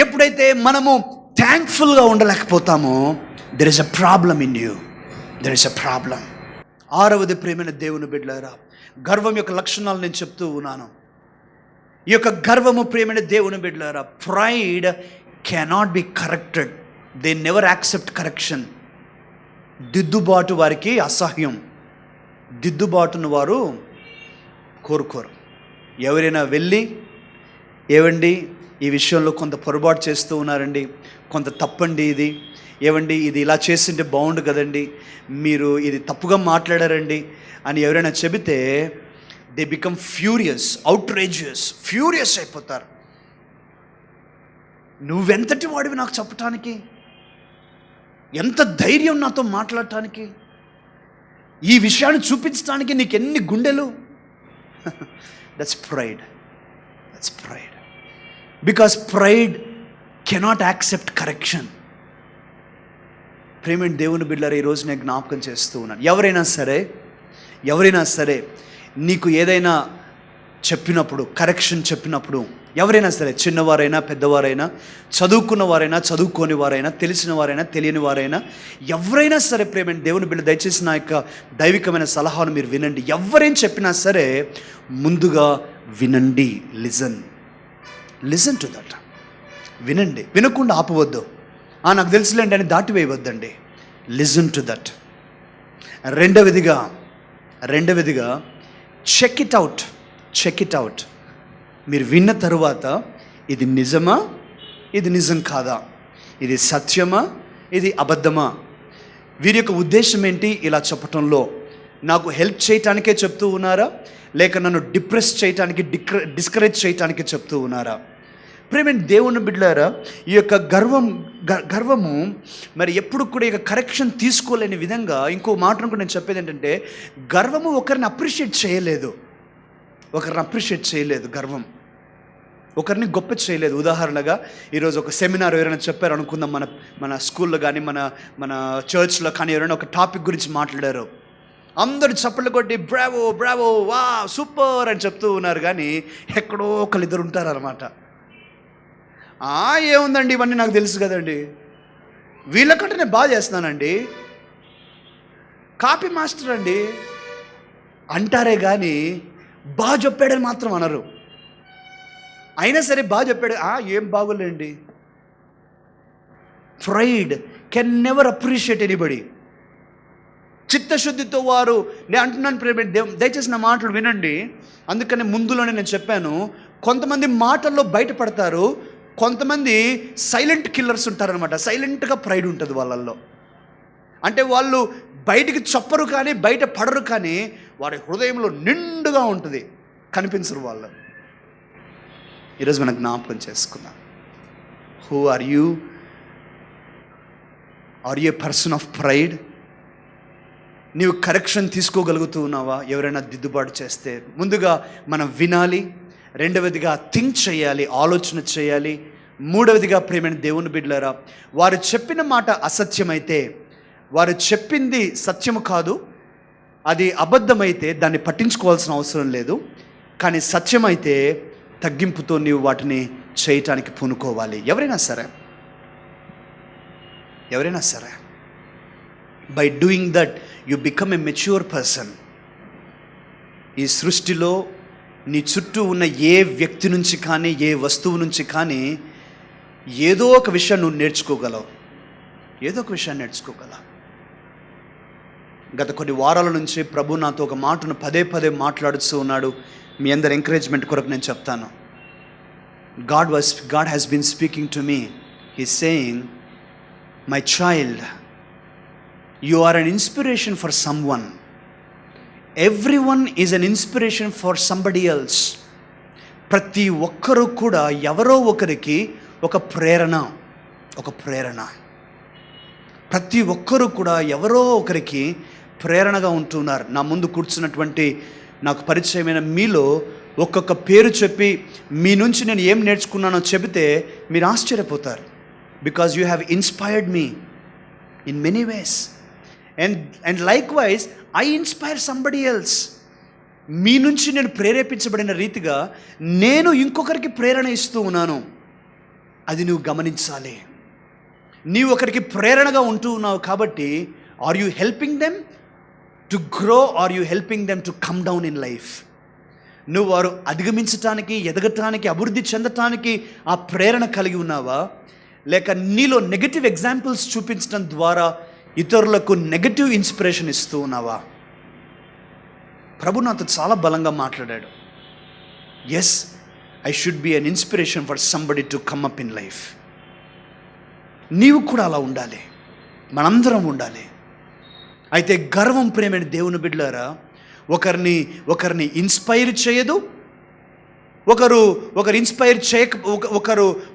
ఎప్పుడైతే మనము థ్యాంక్ఫుల్గా ఉండలేకపోతామో, there is a problem in you. There is a problem. 6వది ప్రేమైన దేవుని బిడ్డలారా, గర్వం యొక్క లక్షణాలు నేను చెప్తూ ఉన్నాను. ఈ యొక్క గర్వము ప్రేమైన దేవుని బిడ్డలారా, pride cannot be corrected. They never accept correction. దిద్దుబాటు వారికి అసహ్యం. దిద్దుబాటును వారు కోరుకోరు. ఎవరైనా వెళ్ళి, ఏవండి ఈ విషయంలో కొంత పొరపాటు చేస్తూ ఉన్నారండి, కొంత తప్పండి ఇది, ఏవండి ఇది ఇలా చేసింటే బాగుండు కదండి, మీరు ఇది తప్పుగా మాట్లాడారండి అని ఎవరైనా చెబితే they become furious, outrageous, furious అయిపోతారు. నువ్వెంతటి వాడివి నాకు చెప్పటానికి, ఎంత ధైర్యం నాతో మాట్లాడటానికి, ఈ విషయాన్ని చూపించడానికి నీకు ఎన్ని గుండెలు. That's pride. That's pride. Because pride cannot accept correction. ప్రేమ దేవుని బిడ్డలారా, ఈరోజు నేను జ్ఞాపకం చేస్తూ ఉన్నాను. ఎవరైనా సరే నీకు ఏదైనా చెప్పినప్పుడు, కరెక్షన్ చెప్పినప్పుడు, ఎవరైనా సరే, చిన్నవారైనా పెద్దవారైనా, చదువుకున్న వారైనా చదువుకోని వారైనా, తెలిసిన వారైనా తెలియని వారైనా, ఎవరైనా సరే ప్రేమ దేవుని బిడ్డ, దయచేసి నా యొక్క దైవికమైన సలహాను మీరు వినండి. ఎవరేం చెప్పినా సరే ముందుగా వినండి. Listen to that. వినండి. వినకుండా ఆపవద్దు. నాకు తెలుసులేండి అని దాటివేయవద్దండి. Listen to that. రెండవదిగా చెక్ ఇట్ అవుట్. మీరు విన్న తరువాత ఇది నిజమా, ఇది నిజం కాదా, ఇది సత్యమా, ఇది అబద్ధమా, వీరి యొక్క ఉద్దేశం ఏంటి ఇలా చెప్పటంలో, నాకు హెల్ప్ చేయటానికే చెప్తూ ఉన్నారా, లేక నన్ను డిప్రెస్ చేయటానికి, డిస్కరేజ్ చేయటానికి చెప్తూ ఉన్నారా? ప్రేమైన దేవుని బిడ్డలారా, ఈ యొక్క గర్వము మరి ఎప్పుడు కూడా ఇక కరెక్షన్ తీసుకోలేని విధంగా, ఇంకో మాటను కూడా నేను చెప్పేది ఏంటంటే, గర్వము ఒకరిని అప్రిషియేట్ చేయలేదు. గర్వం ఒకరిని గొప్ప చేయలేదు. ఉదాహరణగా ఈరోజు ఒక సెమినార్ ఎవరైనా చెప్పారు అనుకుందాం, మన స్కూల్లో కానీ మన చర్చ్లో కానీ ఎవరైనా ఒక టాపిక్ గురించి మాట్లాడారు. అందరూ చప్పట్లు కొట్టి బ్రావో వా సూపర్ అని చెప్తూ ఉన్నారు. కానీ ఎక్కడో ఒకళ్ళిద్దరు ఉంటారన్నమాట. ఏముందండి, ఇవన్నీ నాకు తెలుసు కదండి, వీళ్ళకంటే నేను బాగా చేస్తున్నానండి, కాపీ మాస్టర్ అండి అంటారే కానీ బాగా చెప్పాడని మాత్రం అనరు. అయినా సరే బాగా చెప్పాడు, ఏం బాగోలేండి. Pride can never appreciate anybody. చిత్తశుద్ధితో వారు, నేను అంటున్నాను ప్రేమ, దయచేసి నా మాటలు వినండి. అందుకని ముందులోనే నేను చెప్పాను, కొంతమంది మాటల్లో బయటపడతారు, కొంతమంది సైలెంట్ కిల్లర్స్ ఉంటారనమాట. సైలెంట్గా ప్రైడ్ ఉంటుంది వాళ్ళల్లో. అంటే వాళ్ళు బయటికి చెప్పరు కానీ, బయట పడరు కానీ, వారి హృదయంలో నిండుగా ఉంటుంది, కనిపించరు వాళ్ళు. ఈరోజు మనం జ్ఞాపకం చేసుకుందాం. Who are you? Are you a person of pride? నీవు కరెక్షన్ తీసుకోగలుగుతూ ఉన్నావా? ఎవరైనా దిద్దుబాటు చేస్తే ముందుగా మనం వినాలి, రెండవదిగా థింక్ చేయాలి, ఆలోచన చేయాలి. మూడవదిగా ప్రియమైన దేవుని బిడ్డలారా, వారు చెప్పిన మాట అసత్యమైతే, వారు చెప్పింది సత్యము కాదు, అది అబద్ధమైతే దాన్ని పట్టించుకోవాల్సిన అవసరం లేదు. కానీ సత్యమైతే తగ్గింపుతో నీవు వాటిని చేయటానికి పూనుకోవాలి. ఎవరైనా సరే by doing that you become a mature person. ఈ సృష్టిలో నీ చుట్టూ ఉన్న ఏ వ్యక్తి నుంచి కానీ, ఏ వస్తువు నుంచి కానీ ఏదో ఒక విషయం నువ్వు నేర్చుకోగలవు. గత కొన్ని వారాల నుంచి ప్రభు నాతో ఒక మాటను పదే మాట్లాడుతూ ఉన్నాడు. మీ అందరి ఎంకరేజ్మెంట్ కొరకు నేను చెప్తాను. God has been speaking to me. He's saying, my child, you are an inspiration for someone. Everyone is an inspiration for somebody else. ప్రతి ఒక్కరూ కూడా ఎవరో ఒకరికి ఒక ప్రేరణ. ప్రతి ఒక్కరూ కూడా ఎవరో ఒకరికి ప్రేరణగా ఉంటున్నారు. నా ముందు కూర్చున్నటువంటి నాకు పరిచయమైన మీలో ఒక్కొక్క పేరు చెప్పి మీ నుంచి నేను ఏం నేర్చుకున్నానో చెబితే మీరు ఆశ్చర్యపోతారు. Because you have inspired me in many ways and likewise I inspire somebody else. మీ నుంచి నేను ప్రేరేపించబడిన రీతిగా నేను ఇంకొకరికి ప్రేరణ ఇస్తూ ఉన్నాను. అది నువ్వు గమనించాలి. నీవు ఒకరికి ప్రేరణగా ఉంటూ ఉన్నావు కాబట్టి, are you helping them to grow, are you helping them to come down in life? నువ్వు వారు అధిగమించటానికి, ఎదగటానికి, అభివృద్ధి చెందటానికి ఆ ప్రేరణ కలిగి ఉన్నావా, లేక నీలో నెగటివ్ ఎగ్జాంపుల్స్ చూపించడం ద్వారా ఇతరులకు నెగటివ్ ఇన్స్పిరేషన్ ఇస్తూ ఉన్నావా? ప్రభు నాతో చాలా బలంగా మాట్లాడాడు. Yes, I should be an inspiration for somebody to come up in life. నీవు కూడా అలా ఉండాలి, మనందరం ఉండాలి. అయితే గర్వం ప్రేమైన దేవుని బిడ్డలారా ఒకరిని ఇన్స్పైర్ చేయదు. ఒకరు ఇన్స్పైర్ చేయక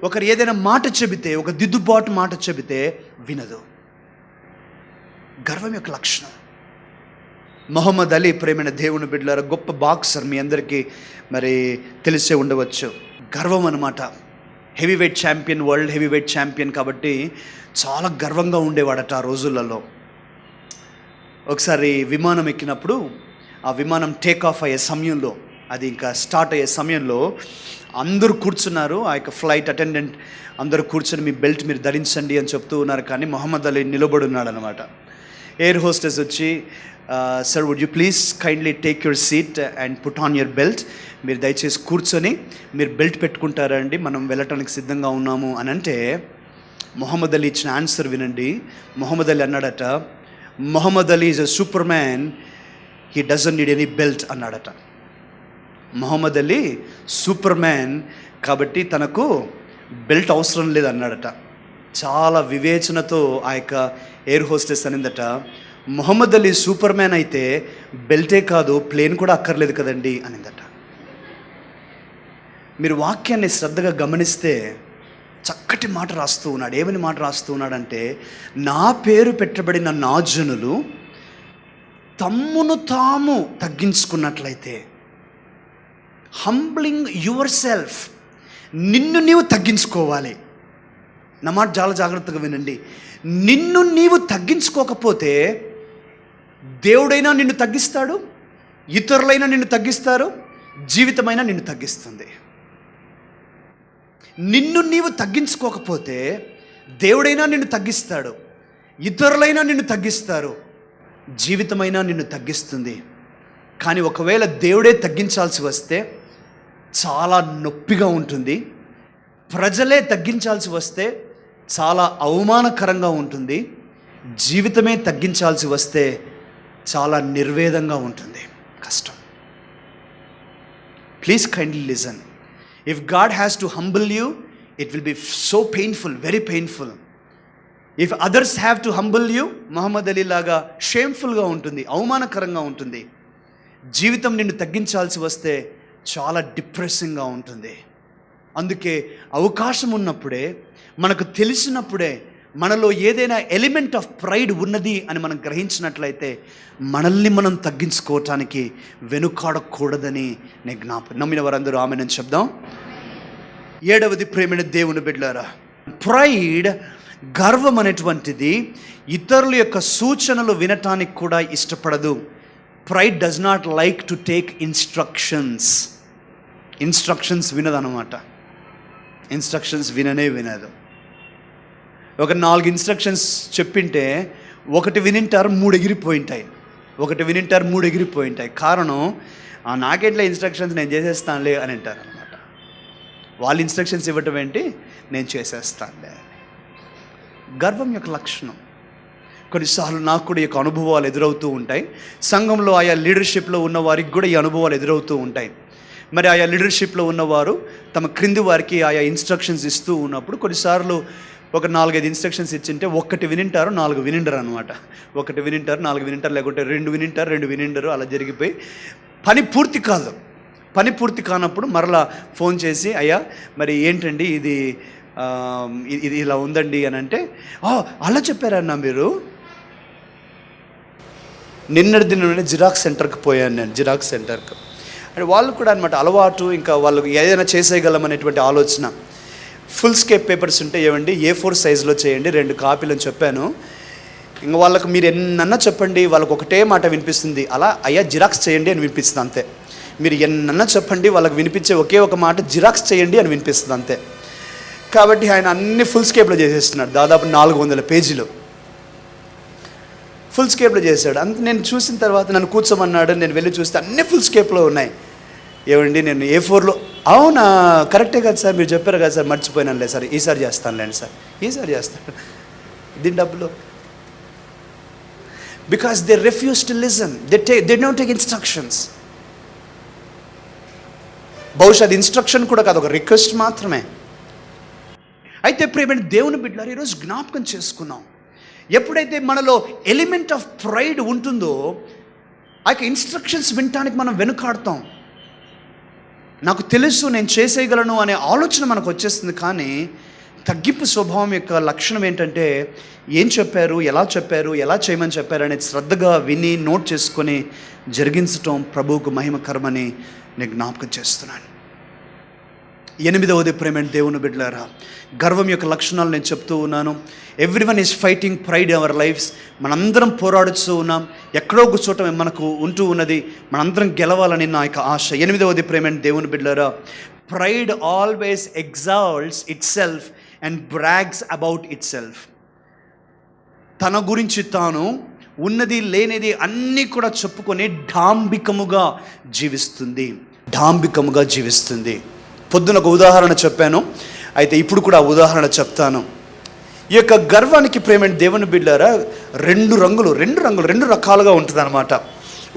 ఒకరు ఏదైనా మాట చెబితే, ఒక దిద్దుబాటు మాట చెబితే వినదు. గర్వం యొక్క లక్షణం. మొహమ్మద్ అలీ ప్రేమైన దేవుని బిడ్డలారా గొప్ప బాక్సర్, మీ అందరికీ మరి తెలిసే ఉండవచ్చు. గర్వం అన్నమాట. Heavy weight champion, world heavy weight champion కాబట్టి చాలా గర్వంగా ఉండేవాడట ఆ రోజులలో. ఒకసారి విమానం ఎక్కినప్పుడు ఆ విమానం టేక్ ఆఫ్ అయ్యే సమయంలో, అది ఇంకా స్టార్ట్ అయ్యే సమయంలో అందరూ కూర్చున్నారు. ఆ యొక్క ఫ్లైట్ అటెండెంట్ అందరూ కూర్చొని మీ బెల్ట్ మీరు ధరించండి అని చెప్తూ ఉన్నారు. కానీ మొహమ్మద్ అలీ నిలబడి ఉన్నాడు అనమాట. ఎయిర్ హోస్టెస్ వచ్చి, sir would you please kindly take your seat and put on your belt. మీరు దయచేసి కూర్చొని మీరు బెల్ట్ పెట్టుకుంటారండి, మనం వెళ్ళటానికి సిద్ధంగా ఉన్నాము అని అంటే, మొహమ్మద్ అలీ ఇచ్చిన ఆన్సర్ వినండి. మొహమ్మద్ అలీ అన్నాడట, Muhammad Ali is a superman, he doesn't need any belt అన్నాడట. మొహమ్మద్ అలీ సూపర్ మ్యాన్ కాబట్టి తనకు బెల్ట్ అవసరం లేదు అన్నాడట. చాలా వివేచనతో ఆ యొక్క ఎయిర్ హోస్టెస్ అనిందట, మొహమ్మద్ అలీ సూపర్ మ్యాన్ అయితే బెల్టే కాదు ప్లేన్ కూడా అక్కర్లేదు కదండి అనిందట. మీరు వాక్యాన్ని శ్రద్ధగా గమనిస్తే చక్కటి మాట రాస్తూ ఉన్నాడు. ఏమని మాట రాస్తూ ఉన్నాడంటే, నా పేరు పెట్టబడిన నా జనులు తమ్మును తాము తగ్గించుకున్నట్లయితే, హంబ్లింగ్ యువర్ సెల్ఫ్, నిన్ను నీవు తగ్గించుకోవాలి. నా మాట చాలా జాగ్రత్తగా వినండి. నిన్ను నీవు తగ్గించుకోకపోతే దేవుడైనా నిన్ను తగ్గిస్తాడు, ఇతరులైనా నిన్ను తగ్గిస్తారు, జీవితమైనా నిన్ను తగ్గిస్తుంది. నిన్ను నీవు తగ్గించుకోకపోతే దేవుడైనా నిన్ను తగ్గిస్తాడు, ఇతరులైనా నిన్ను తగ్గిస్తారు, జీవితమైనా నిన్ను తగ్గిస్తుంది. కానీ ఒకవేళ దేవుడే తగ్గించాల్సి వస్తే చాలా నొప్పిగా ఉంటుంది. ప్రజలే తగ్గించాల్సి వస్తే చాలా అవమానకరంగా ఉంటుంది. జీవితమే తగ్గించాల్సి వస్తే చాలా నిర్వేదంగా ఉంటుంది, కష్టం. Please kindly listen. If God has to humble you, it will be so painful, very painful. If others have to humble you, Muhammad Ali లాగా షేమ్ఫుల్గా ఉంటుంది, అవమానకరంగా ఉంటుంది. జీవితం నిన్ను తగ్గించాల్సి వస్తే చాలా డిప్రెసింగ్గా ఉంటుంది. అందుకే అవకాశం ఉన్నప్పుడే, మనకు తెలిసినప్పుడే మనలో ఏదైనా ఎలిమెంట్ ఆఫ్ ప్రైడ్ ఉన్నది అని మనం గ్రహించినట్లయితే మనల్ని మనం తగ్గించుకోవటానికి వెనుకాడకూడదని నేను నమ్మిన వారందరూ ఆమేన్ చెప్దాం. 7వది ప్రేమైన దేవుని బిడ్డలారా, ప్రైడ్, గర్వం అనేటువంటిది ఇతరుల యొక్క సూచనలు వినటానికి కూడా ఇష్టపడదు. Pride does not like to take instructions వినదన్నమాట. ఇన్స్ట్రక్షన్స్ వినదు. ఒక 4 ఇన్స్ట్రక్షన్స్ చెప్పింటే ఒకటి వినింటారు, 3 ఎగిరిపోయింటాయి. కారణం నాకెట్లా ఇన్స్ట్రక్షన్స్, నేను చేసేస్తానులే అని అంటారు అనమాట. వాళ్ళు ఇన్స్ట్రక్షన్స్ ఇవ్వటం ఏంటి, నేను చేసేస్తానులే. గర్వం యొక్క లక్షణం. కొన్నిసార్లు నాకు కూడా ఈ యొక్క అనుభవాలు ఎదురవుతూ ఉంటాయి. సంఘంలో ఆయా లీడర్షిప్లో ఉన్న వారికి కూడా ఈ అనుభవాలు ఎదురవుతూ ఉంటాయి. మరి ఆయా లీడర్షిప్లో ఉన్నవారు తమ క్రింది వారికి ఆయా ఇన్స్ట్రక్షన్స్ ఇస్తూ ఉన్నప్పుడు కొన్నిసార్లు ఒక 4-5 ఇన్స్ట్రక్షన్స్ ఇచ్చింటే ఒకటి వినింటారు, 4 వినిండరు అనమాట. ఒకటి వినింటారు, 4 వినింటారు, లేకుంటే 2 వినింటారు, 2 వినిండరు. అలా జరిగిపోయి పని పూర్తి కానప్పుడు మరలా ఫోన్ చేసి, అయ్యా మరి ఏంటండి ఇది ఇలా ఉందండి అని అంటే, అలా చెప్పారన్నా మీరు. నిన్నటి దిన జిరాక్స్ సెంటర్కి పోయాను నేను, జిరాక్స్ సెంటర్కి. అంటే వాళ్ళు కూడా అనమాట అలవాటు, ఇంకా వాళ్ళకి ఏదైనా చేసేయగలం అనేటువంటి ఆలోచన. ఫుల్ స్కేప్ పేపర్స్ ఉంటే ఏమండి A4 సైజులో చేయండి, 2 కాపీలు అని చెప్పాను. ఇంకా వాళ్ళకు మీరు ఎన్నన్నా చెప్పండి, వాళ్ళకు ఒకటే మాట వినిపిస్తుంది, అలా అయ్యా జిరాక్స్ చేయండి అని వినిపిస్తుంది అంతే. మీరు ఎన్నన్నా చెప్పండి, వాళ్ళకి వినిపించే ఒకే ఒక మాట జిరాక్స్ చేయండి అని వినిపిస్తుంది అంతే. కాబట్టి ఆయన అన్ని ఫుల్ స్కేప్లో చేసేస్తున్నాడు. దాదాపు 400 పేజీలు ఫుల్ స్కేప్లో చేశాడు. అంత నేను చూసిన తర్వాత నన్ను కూర్చోమన్నాడు. నేను వెళ్ళి చూస్తే అన్నీ ఫుల్ స్కేప్లో ఉన్నాయి. ఏమండి నేను A4లో, అవునా కరెక్టే కదా సార్, మీరు చెప్పారు కదా సార్, మర్చిపోయినానులే సార్, ఈసారి చేస్తానులేండి సార్, ఈసారి చేస్తాను. దీని డబ్బులు. Because they refuse to listen, they don't take instructions. బహుశా అది ఇన్స్ట్రక్షన్ కూడా కాదు, ఒక రిక్వెస్ట్ మాత్రమే. అయితే ప్రియమైన దేవుని బిడ్డలారా, ఈరోజు జ్ఞాపకం చేసుకున్నాం, ఎప్పుడైతే మనలో ఎలిమెంట్ ఆఫ్ ప్రైడ్ ఉంటుందో ఆ యొక్క ఇన్స్ట్రక్షన్స్ వినటానికి మనం వెనుకాడతాం. నాకు తెలుసు, నేను చేసేయగలను అనే ఆలోచన మనకు వచ్చేస్తుంది. కానీ తగ్గింపు స్వభావం యొక్క లక్షణం ఏంటంటే, ఏం చెప్పారు, ఎలా చేయమని చెప్పారు అనేది శ్రద్ధగా విని నోట్ చేసుకొని జరిగించటం ప్రభువుకు మహిమకరమని నేను జ్ఞాపకం చేస్తున్నాను. 8వది ప్రేమైన దేవుని బిడ్డలారా, గర్వం యొక్క లక్షణాలు నేను చెప్తూ ఉన్నాను. Everyone is fighting pride in our lives. మనందరం పోరాడుతూ ఉన్నాం. ఎక్కడో ఒక చోట మనకు ఉంటూ ఉన్నది, మనందరం గెలవాలని నా యొక్క ఆశ. 8వది ప్రేమైన దేవుని బిడ్డలారా, pride always exalts it self and Bragg's about it self. తన గురించి తాను ఉన్నది లేనిది అన్నీ కూడా చెప్పుకొని డాంబికముగా జీవిస్తుంది. పొద్దున ఒక ఉదాహరణ చెప్పాను, అయితే ఇప్పుడు కూడా ఉదాహరణ చెప్తాను. ఈ యొక్క గర్వానికి ప్రేమైన దేవుని బిడ్డలారా, 2 రకాలుగా ఉంటుంది అనమాట.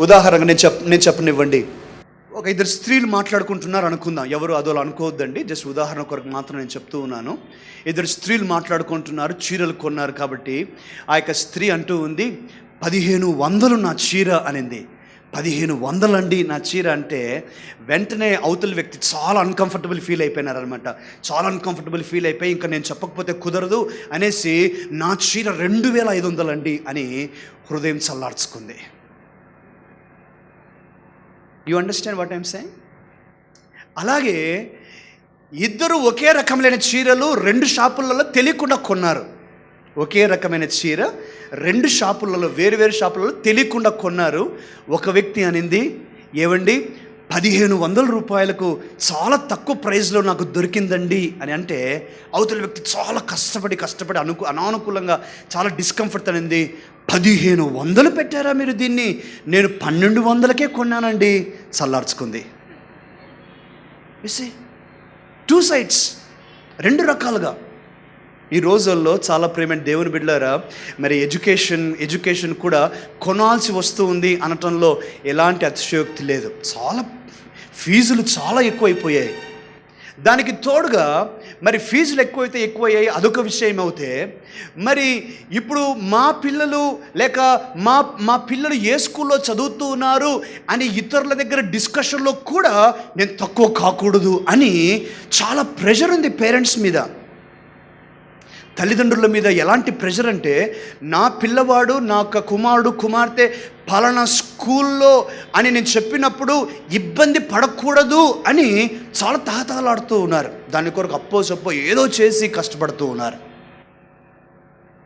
ఉదాహరణగా నేను చెప్పనివ్వండి. ఒక 2 స్త్రీలు మాట్లాడుకుంటున్నారు అనుకుందాం, ఎవరు అదోలా అనుకోవద్దండి, జస్ట్ ఉదాహరణ కొరకు మాత్రం నేను చెప్తూ ఉన్నాను. 2 స్త్రీలు మాట్లాడుకుంటున్నారు, చీరలు కొన్నారు. కాబట్టి ఆ యొక్క స్త్రీ అంటూ ఉంది, 1500 నా చీర అనింది. 1500 అండి నా చీర అంటే వెంటనే అవతల వ్యక్తి చాలా అన్కంఫర్టబుల్ ఫీల్ అయిపోయినారనమాట. చాలా అన్కంఫర్టబుల్ ఫీల్ అయిపోయి, ఇంకా నేను చెప్పకపోతే కుదరదు అనేసి నా చీర 2500 అండి అని హృదయం చల్లార్చుకుంది. You understand what I'm saying? అలాగే ఇద్దరు ఒకే రకమైన చీరలు 2 షాపులలో తెలియకుండా కొన్నారు. ఒకే రకమైన చీర 2 షాపులలో, వేరు షాపులలో తెలియకుండా కొన్నారు. ఒక వ్యక్తి అనింది, ఏవండి 1500 రూపాయలకు చాలా తక్కువ ప్రైస్లో నాకు దొరికిందండి అని అంటే, అవతల వ్యక్తి చాలా కష్టపడి అనానుకూలంగా చాలా డిస్కంఫర్ట్ అనింది. 1500 పెట్టారా మీరు దీన్ని, నేను 1200కే కొన్నానండి, చల్లార్చుకుంది. టూ సైడ్స్, 2 రకాలుగా. ఈ రోజుల్లో చాలా ప్రేమైన దేవుని బిడ్డలారా, మరి ఎడ్యుకేషన్ కూడా కొనాల్సి వస్తూ ఉంది అనటంలో ఎలాంటి అతిశయోక్తి లేదు. చాలా ఫీజులు చాలా ఎక్కువైపోయాయి. దానికి తోడుగా మరి ఫీజులు ఎక్కువయ్యాయి, అదొక విషయం అవుతే, మరి ఇప్పుడు మా పిల్లలు లేక మా పిల్లలు ఏ స్కూల్లో చదువుతూ ఉన్నారు అని ఇతరుల దగ్గర డిస్కషన్లో కూడా నేను తక్కువ కాకూడదు అని చాలా ప్రెషర్ ఉంది పేరెంట్స్ మీద. తల్లిదండ్రుల మీద ఎలాంటి ప్రెషర్ అంటే, నా పిల్లవాడు, నా యొక్క కుమారుడు కుమార్తె పలానా స్కూల్లో అని నేను చెప్పినప్పుడు ఇబ్బంది పడకూడదు అని చాలా తహతహలాడుతూ ఉన్నారు. దాని కొరకు అప్పో సప్పో ఏదో చేసి కష్టపడుతూ ఉన్నారు.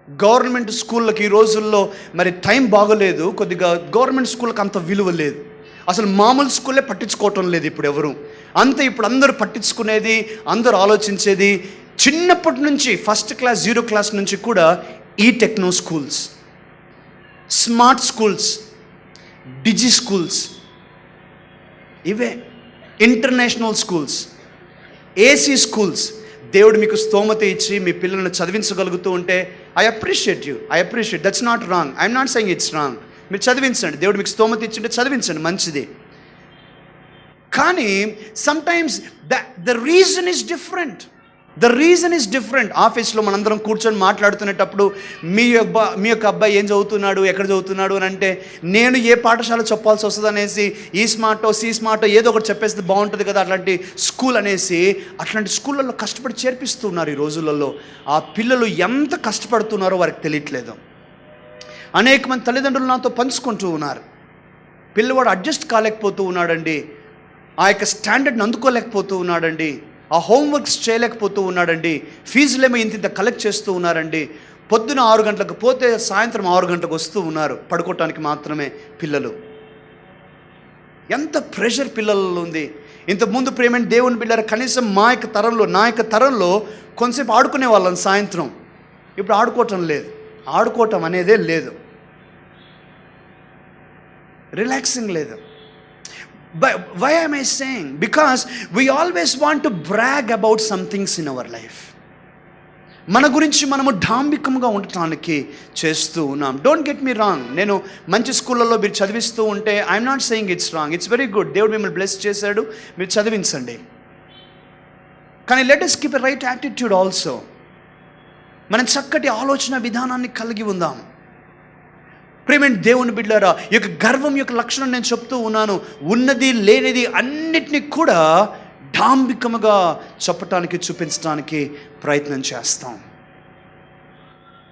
గవర్నమెంట్ స్కూళ్ళకి ఈ రోజుల్లో మరి టైం బాగోలేదు, కొద్దిగా గవర్నమెంట్ స్కూళ్ళకి అంత విలువ లేదు. అసలు మామూలు స్కూల్లే పట్టించుకోవటం లేదు ఇప్పుడు ఎవరు. అంతే ఇప్పుడు అందరూ పట్టించుకునేది, అందరూ ఆలోచించేది చిన్నప్పటి నుంచి ఫస్ట్ క్లాస్ 0 క్లాస్ నుంచి కూడా ఈ టెక్నో స్కూల్స్, స్మార్ట్ స్కూల్స్, డిజి స్కూల్స్, ఇవే ఇంటర్నేషనల్ స్కూల్స్, ఏసీ స్కూల్స్. దేవుడు మీకు స్తోమత ఇచ్చి మీ పిల్లలను చదివించగలుగుతూ ఉంటే I appreciate you, I appreciate, that's not wrong, I'm not saying it's wrong. మీరు చదివించండి, దేవుడు మీకు స్తోమత ఇచ్చింటే చదివించండి, మంచిది. కానీ sometimes the reason is different. ఆఫీస్లో మనందరం కూర్చొని మాట్లాడుతునేటప్పుడు మీ యొక్క అబ్బాయి ఏం చదువుతున్నాడు, ఎక్కడ చదువుతున్నాడు అని అంటే, నేను ఏ పాఠశాల చెప్పాల్సి వస్తుంది అనేసి ఈ స్మార్టో సి స్మార్టో ఏదో ఒకటి చెప్పేస్తే బాగుంటుంది కదా అట్లాంటి స్కూల్ అనేసి, అట్లాంటి స్కూళ్ళల్లో కష్టపడి చేర్పిస్తున్నారు ఈ రోజులలో. ఆ పిల్లలు ఎంత కష్టపడుతున్నారో వారికి తెలియట్లేదు. అనేక మంది తల్లిదండ్రులు నాతో పంచుకుంటూ ఉన్నారు, పిల్లవాడు అడ్జస్ట్ కాలేకపోతూ ఉన్నాడండి, ఆ యొక్క స్టాండర్డ్ని అందుకోలేకపోతూ ఉన్నాడండి, ఆ హోంవర్క్స్ చేయలేకపోతూ ఉన్నాడండి, ఫీజులేమో ఇంత కలెక్ట్ చేస్తూ ఉన్నారండి, పొద్దున 6 గంటలకు పోతే సాయంత్రం 6 గంటలకు వస్తూ ఉన్నారు పడుకోవటానికి మాత్రమే పిల్లలు. ఎంత ప్రెషర్ పిల్లలలో ఉంది. ఇంతకుముందు ప్రేమ దేవుని బిడ్డలారా, కనీసం నా యొక్క తరంలో కొంతసేపు ఆడుకునే వాళ్ళం సాయంత్రం. ఇప్పుడు ఆడుకోవటం లేదు, ఆడుకోవటం అనేదే లేదు, రిలాక్సింగ్ లేదు. But why am I saying? Because we always want to brag about some things in our life. మన గురించి మనము డాంబికంగా ఉండటానికి చేస్తూ ఉన్నాం. డోంట్ గెట్ మీ రాంగ్, నేను మంచి స్కూళ్ళల్లో మీరు చదివిస్తూ ఉంటే I'm not saying it's wrong, it's very good. దేవుడు మిమ్మల్ని బ్లెస్ చేశాడు, మీరు చదివించండి. కానీ let us keep a right attitude also. మనం చక్కటి ఆలోచన విధానాన్ని కలిగి ఉందాం. ప్రేమైన దేవుని బిడ్డలారా, ఈ యొక్క గర్వం యొక్క లక్షణం నేను చెప్తూ ఉన్నాను. ఉన్నది లేనిది అన్నిటినీ కూడా డాంబికముగా చెప్పటానికి, చూపించడానికి ప్రయత్నం చేస్తాం.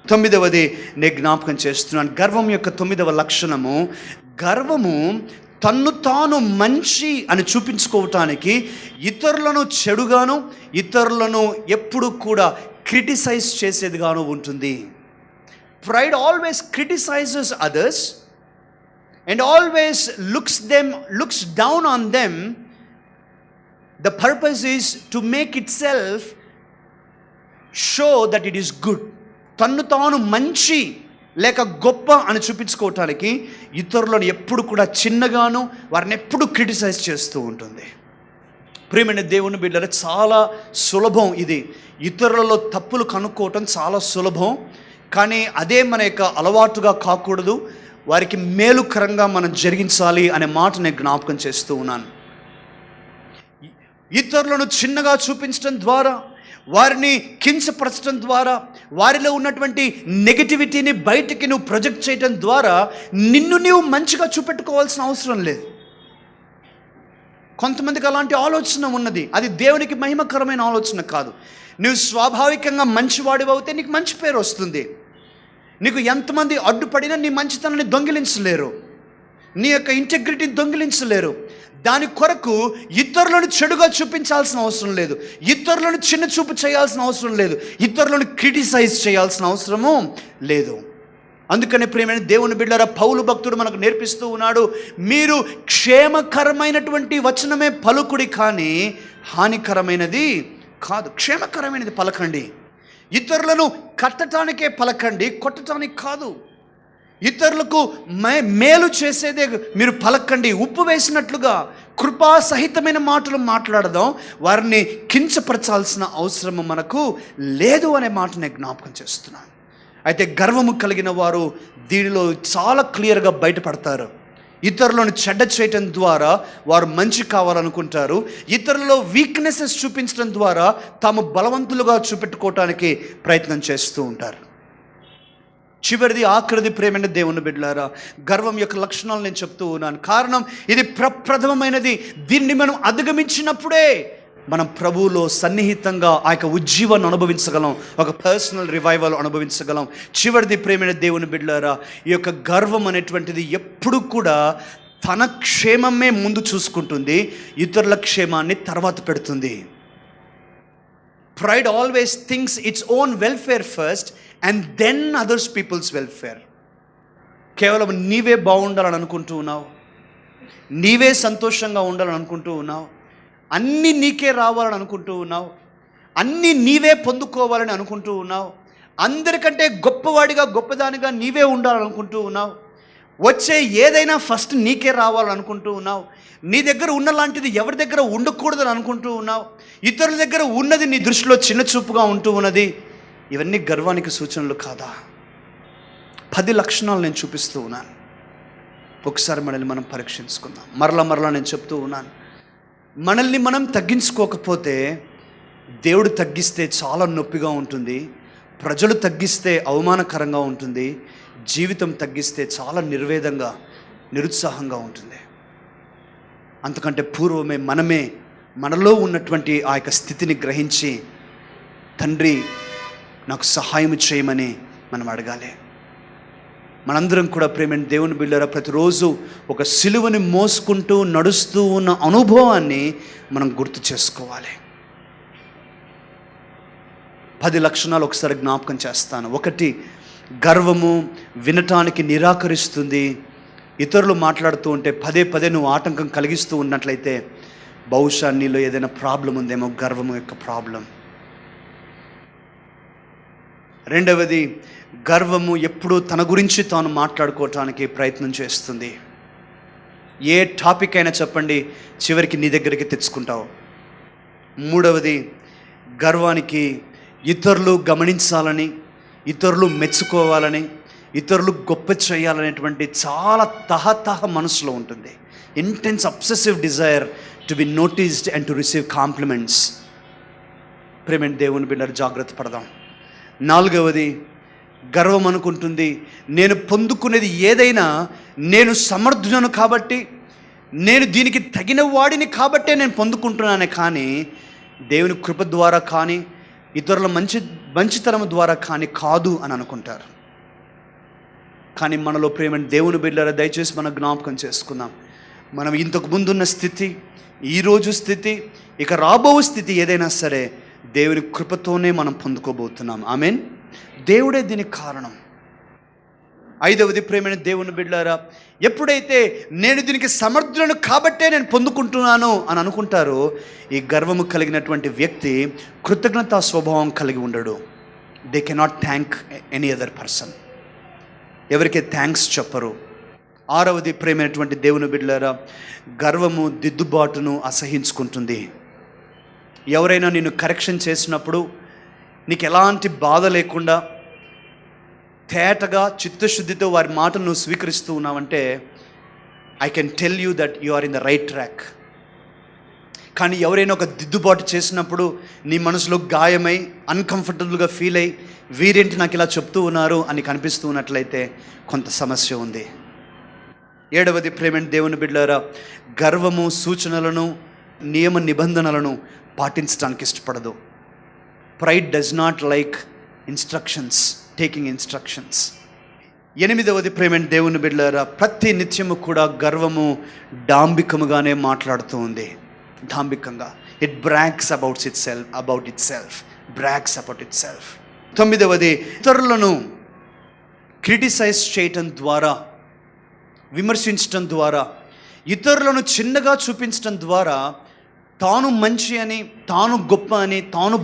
9వది నేను జ్ఞాపకం చేస్తున్నాను. గర్వం యొక్క 9వ లక్షణము, గర్వము తన్ను తాను మంచి అని చూపించుకోవటానికి ఇతరులను చెడుగాను, ఇతరులను ఎప్పుడు కూడా క్రిటిసైజ్ చేసేదిగాను ఉంటుంది. Pride always criticizes others and always looks down on them. The purpose is to make itself show that it is good. తన్ను తాను మంచి లేక గొప్ప అని చూపించుకోవటానికి ఇతరులను ఎప్పుడు కూడా చిన్నగాను, వారిని ఎప్పుడు క్రిటిసైజ్ చేస్తూ ఉంటుంది. ప్రియమైన దేవుని బిడ్డలారా, చాలా సులభం ఇది. ఇతరులలో తప్పులు కనుక్కోవటం చాలా సులభం, కానీ అదే మన యొక్క అలవాటుగా కాకూడదు. వారికి మేలుకరంగా మనం జరిగించాలి అనే మాట నేను జ్ఞాపకం చేస్తూ ఉన్నాను. ఇతరులను చిన్నగా చూపించడం ద్వారా, వారిని కించపరచడం ద్వారా, వారిలో ఉన్నటువంటి నెగటివిటీని బయటికి నువ్వు ప్రొజెక్ట్ చేయడం ద్వారా నిన్ను నీవు మంచిగా చూపెట్టుకోవాల్సిన అవసరం లేదు. కొంతమందికి అలాంటి ఆలోచన ఉన్నది, అది దేవునికి మహిమకరమైన ఆలోచన కాదు. నువ్వు స్వాభావికంగా మంచివాడివి అవుతే నీకు మంచి పేరు వస్తుంది. నీకు ఎంతమంది అడ్డుపడినా నీ మంచితనాన్ని దొంగిలించలేరు, నీ యొక్క ఇంటెగ్రిటీని దొంగిలించలేరు. దాని కొరకు ఇతరులను చెడుగా చూపించాల్సిన అవసరం లేదు, ఇతరులను చిన్న చూపు చేయాల్సిన అవసరం లేదు, ఇతరులను క్రిటిసైజ్ చేయాల్సిన అవసరము లేదు. అందుకనే ప్రియమైన దేవుని బిడ్డలారా, పౌలు భక్తుడు మనకు నేర్పిస్తూ ఉన్నాడు, మీరు క్షేమకరమైనటువంటి వచనమే పలుకుడి కానీ హానికరమైనది కాదు. క్షేమకరమైనది పలకండి. ఇతరులను కట్టడానికే పలకండి, కొట్టడానికి కాదు. ఇతరులకు మేలు చేసేదే మీరు పలకండి. ఉప్పు వేసినట్లుగా కృపాసహితమైన మాటలు మాట్లాడదాం, వారిని కించపరచాల్సిన అవసరం మనకు లేదు అనే మాట నేను జ్ఞాపకం చేస్తున్నాను. అయితే గర్వము కలిగిన వారు దీనిలో చాలా క్లియర్గా బయటపడతారు. ఇతరులను చెడ్డ చేయటం ద్వారా వారు మంచి కావాలనుకుంటారు, ఇతరులలో వీక్నెసెస్ చూపించడం ద్వారా తాము బలవంతులుగా చూపెట్టుకోవటానికి ప్రయత్నం చేస్తూ ఉంటారు. చివరిది, ఆఖరిది ప్రేమైన దేవుని బిడ్డలారా, గర్వం యొక్క లక్షణాలు నేను చెప్తూ ఉన్నాను. కారణం ఇది ప్రప్రథమమైనది. దీన్ని మనం అధిగమించినప్పుడే మనం ప్రభువులో సన్నిహితంగా ఆ యొక్క ఉజ్జీవాన్ని అనుభవించగలం, ఒక పర్సనల్ రివైవల్ అనుభవించగలం. చివరిది ప్రేమైన దేవుని బిడ్డలారా, ఈ యొక్క గర్వం అనేటువంటిది ఎప్పుడు కూడా తన క్షేమమే ముందు చూసుకుంటుంది, ఇతరుల క్షేమాన్ని తర్వాత పెడుతుంది. Pride always thinks its own welfare first and then others people's welfare. కేవలం నీవే బాగుండాలని అనుకుంటూ ఉన్నావు, నీవే సంతోషంగా ఉండాలని అనుకుంటూ ఉన్నావు, అన్నీ నీకే రావాలని అనుకుంటూ ఉన్నావు, అన్నీ నీవే పొందుకోవాలని అనుకుంటూ ఉన్నావు, అందరికంటే గొప్పవాడిగా గొప్పదానిగా నీవే ఉండాలని అనుకుంటూ ఉన్నావు, వచ్చే ఏదైనా ఫస్ట్ నీకే రావాలని అనుకుంటూ ఉన్నావు, నీ దగ్గర ఉన్న లాంటిది ఎవరి దగ్గర ఉండకూడదని అనుకుంటూ ఉన్నావు, ఇతరుల దగ్గర ఉన్నది నీ దృష్టిలో చిన్న చూపుగా ఉంటూ ఉన్నది. ఇవన్నీ గర్వానికి సూచనలు కాదా? 10 లక్షణాలు నేను చూపిస్తూ ఉన్నాను. ఒకసారి మనల్ని మనం పరీక్షించుకుందాం. మరలా నేను చెప్తూ ఉన్నాను, మనల్ని మనం తగ్గించుకోకపోతే దేవుడు తగ్గిస్తే చాలా నొప్పిగా ఉంటుంది, ప్రజలు తగ్గిస్తే అవమానకరంగా ఉంటుంది, జీవితం తగ్గిస్తే చాలా నిర్వేదంగా నిరుత్సాహంగా ఉంటుంది. అంతకంటే పూర్వమే మనమే మనలో ఉన్నటువంటి ఆ యొక్క స్థితిని గ్రహించి తండ్రి నాకు సహాయం చేయమని మనం అడగాలి. మనందరం కూడా ప్రేమైన దేవుని బిడ్డలారా, ప్రతిరోజు ఒక సిలువని మోసుకుంటూ నడుస్తూ ఉన్న అనుభవాన్ని మనం గుర్తు చేసుకోవాలి. 10 లక్షణాలు ఒకసారి జ్ఞాపకం చేస్తాను. 1, గర్వము వినటానికి నిరాకరిస్తుంది. ఇతరులు మాట్లాడుతూ ఉంటే పదే నువ్వు ఆటంకం కలిగిస్తూ ఉన్నట్లయితే బహుశా నీలో ఏదైనా ప్రాబ్లం ఉందేమో, గర్వము యొక్క ప్రాబ్లం. 2, గర్వము ఎప్పుడూ తన గురించి తాను మాట్లాడుకోవటానికి ప్రయత్నం చేస్తుంది. ఏ టాపిక్ అయినా చెప్పండి, చివరికి నీ దగ్గరికి తెచ్చుకుంటావు. 3, గర్వానికి ఇతరులు గమనించాలని, ఇతరులు మెచ్చుకోవాలని, ఇతరులు గొప్ప చేయాలనేటువంటి చాలా తహతహ మనసులో ఉంటుంది. Intense obsessive desire to be noticed and to receive compliments. ప్రేమ దేవుని బిడ్డలు జాగ్రత్త పడదాం. 4, గర్వం అనుకుంటుంది నేను పొందుకునేది ఏదైనా నేను సమర్థులను కాబట్టి, నేను దీనికి తగిన వాడిని కాబట్టే నేను పొందుకుంటున్నానే కానీ దేవుని కృప ద్వారా కానీ ఇతరుల మంచితనం ద్వారా కానీ కాదు అని అనుకుంటారు. కానీ మనలో ప్రేమ దేవుని బిడ్డలారా, దయచేసి మనం జ్ఞాపకం చేసుకుందాం. మనం ఇంతకు ముందున్న స్థితి, ఈరోజు స్థితి, ఇక రాబో స్థితి ఏదైనా సరే దేవుని కృపతోనే మనం పొందుకోబోతున్నాం. ఆమెన్. దేవుడే దీనికి కారణం. 5, ప్రేమైన దేవుని బిడ్డలారా, ఎప్పుడైతే నేను దీనికి సమర్థులను కాబట్టే నేను పొందుకుంటున్నాను అని అనుకుంటారో, ఈ గర్వము కలిగినటువంటి వ్యక్తి కృతజ్ఞతా స్వభావం కలిగి ఉండడు. They cannot thank any other person. ఎవరికీ థ్యాంక్స్ చెప్పరు. 6, ప్రేమైనటువంటి దేవుని బిడ్డలారా, గర్వము దిద్దుబాటును అసహించుకుంటుంది. ఎవరైనా నిన్ను కరెక్షన్ చేసినప్పుడు నీకు ఎలాంటి బాధ లేకుండా తేటగా చిత్తశుద్ధితో వారి మాటను నువ్వు స్వీకరిస్తూ ఉన్నావంటే I can tell you that you are in the right track. కానీ ఎవరైనా ఒక దిద్దుబాటు చేసినప్పుడు నీ మనసులో గాయమై అన్కంఫర్టబుల్గా ఫీల్ అయ్యి వీరేంటి నాకు ఇలా చెప్తూ ఉన్నారు అని కనిపిస్తూ ఉన్నట్లయితే కొంత సమస్య ఉంది. 7, ప్రేమైన దేవుని బిడ్డలారా, గర్వము సూచనలను నియమ నిబంధనలను పాటించడానికి ఇష్టపడదు. Pride does not like instructions, taking instructions. 8, ప్రేమైన దేవుని బిడ్డలారా, ప్రతి నిత్యము కూడా గర్వము డాంబికముగానే మాట్లాడుతూ ఉంది. డాంబికంగా it brags about itself. 9, ఇతరులను క్రిటిసైజ్ చేయటం ద్వారా, విమర్శించటం ద్వారా, ఇతరులను చిన్నగా చూపించటం ద్వారా తాను మంచి అని, తాను గొప్ప అని, తాను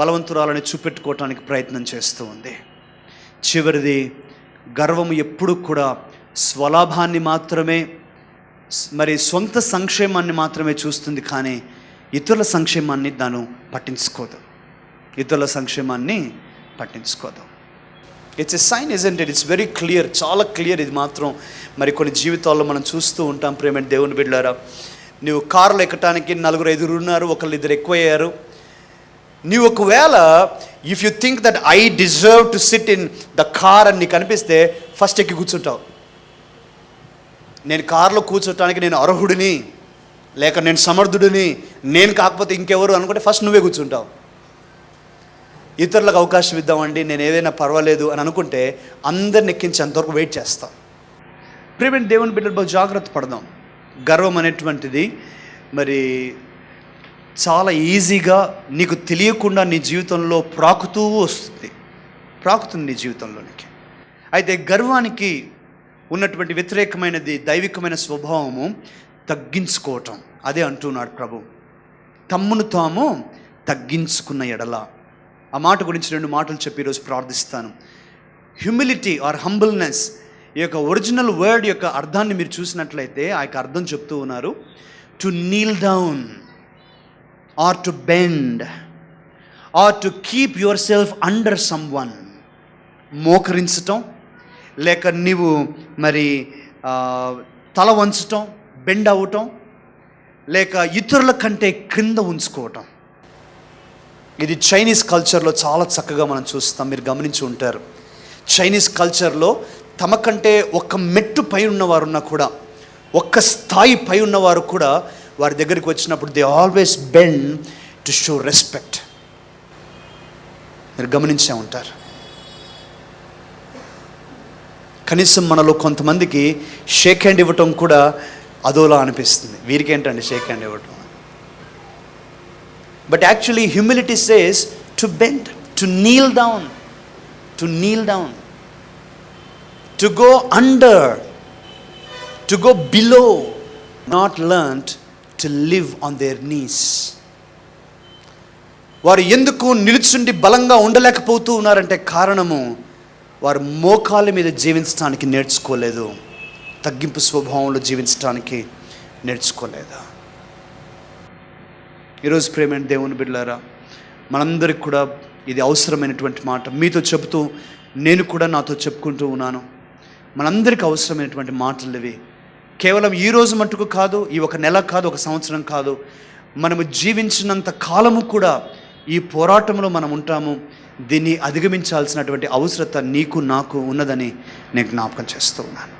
బలవంతురాలని చూపెట్టుకోవటానికి ప్రయత్నం చేస్తూ ఉంది. చివరిది, గర్వము ఎప్పుడు కూడా స్వలాభాన్ని మాత్రమే, మరి సొంత సంక్షేమాన్ని మాత్రమే చూస్తుంది, కానీ ఇతరుల సంక్షేమాన్ని దాను పట్టించుకోదు. It's a sign, isn't it? It's very clear, చాలా క్లియర్. ఇది మాత్రం మరి కొన్ని జీవితాల్లో మనం చూస్తూ ఉంటాం. ప్రేమ దేవుని బిడ్డలారా, నీవు కారులో ఎక్కటానికి 4-5 ఉన్నారు, 1-2 ఎక్కువయ్యారు. నీవు ఒకవేళ if you think that I deserve to SIT in the car అని నీకు అనిపిస్తే ఫస్ట్ ఎక్కి కూర్చుంటావు. నేను కారులో కూర్చోటానికి నేను అర్హుడిని, లేక నేను సమర్థుడిని, నేను కాకపోతే ఇంకెవరు అనుకుంటే ఫస్ట్ నువ్వే కూర్చుంటావు. ఇతరులకు అవకాశం ఇద్దామండి, నేను ఏదైనా పర్వాలేదు అని అనుకుంటే అందరిని ఎక్కించి అంతవరకు వెయిట్ చేస్తాం. ప్రియమైన దేవుని బిడ్డలు జాగ్రత్త పడదాం. గర్వం అనేటువంటిది మరి చాలా ఈజీగా నీకు తెలియకుండా నీ జీవితంలో ప్రాకుతుంది నీ జీవితంలోనికి. అయితే గర్వానికి ఉన్నటువంటి వ్యతిరేకమైనది దైవికమైన స్వభావము తగ్గించుకోవటం. అదే అంటున్నాడు ప్రభు, తమ్మును తాము తగ్గించుకున్న ఎడల. ఆ మాట గురించి 2 మాటలు చెప్పి ఈరోజు ప్రార్థిస్తాను. హ్యూమిలిటీ ఆర్ హంబుల్నెస్, ఈ యొక్క ఒరిజినల్ వర్డ్ యొక్క అర్థాన్ని మీరు చూసినట్లయితే ఆ యొక్క అర్థం చెప్తూ ఉన్నారు, to kneel down or to bend or to keep yourself under someone. మోకరించటం, లేక నీవు మరి తల వంచటం, బెండ్ అవ్వటం, లేక ఇతరుల కంటే క్రింద ఉంచుకోవటం. ఇది చైనీస్ కల్చర్లో చాలా చక్కగా మనం చూస్తాం. మీరు గమనించి ఉంటారు, చైనీస్ కల్చర్లో తమ కంటే ఒక మెట్టు పై ఉన్నవారున్నా కూడా, ఒక్క స్థాయి పై ఉన్నవారు కూడా వారి దగ్గరికి వచ్చినప్పుడు they always bend to show respect. మీరు గమనించే ఉంటారు. కనీసం మనలో కొంతమందికి షేక్ హ్యాండ్ ఇవ్వటం కూడా అదోలా అనిపిస్తుంది. వీరికి ఏంటండి షేక్ హ్యాండ్ ఇవ్వటం? But actually humility says to bend, to kneel down, to go under, to go below, not learned to live on their knees. వారు ఎందుకు నిలుచుండి బలంగా ఉండలేకపోతూ ఉన్నారంటే కారణము వారు మోకాళ్ళ మీద జీవించడానికి నేర్చుకోలేదు, తగ్గింపు స్వభావంలో జీవించడానికి నేర్చుకోలేదు. ఈరోజు ప్రియమైన దేవుని బిడ్డలారా, మనందరికి కూడా ఇది అవసరమైనటువంటి మాట. మీతో చెబుతూ నేను కూడా నాతో చెప్పుకుంటూ ఉన్నాను. మనందరికీ అవసరమైనటువంటి మాటలు ఇవి. కేవలం ఈ రోజు మట్టుకు కాదు, ఈ ఒక నెల కాదు, ఒక సంవత్సరం కాదు, మనము జీవించినంత కాలము కూడా ఈ పోరాటంలో మనం ఉంటాము. దీన్ని అధిగమించాల్సినటువంటి అవసరత నీకు నాకు ఉన్నదని నేను జ్ఞాపకం చేస్తూ ఉన్నాను.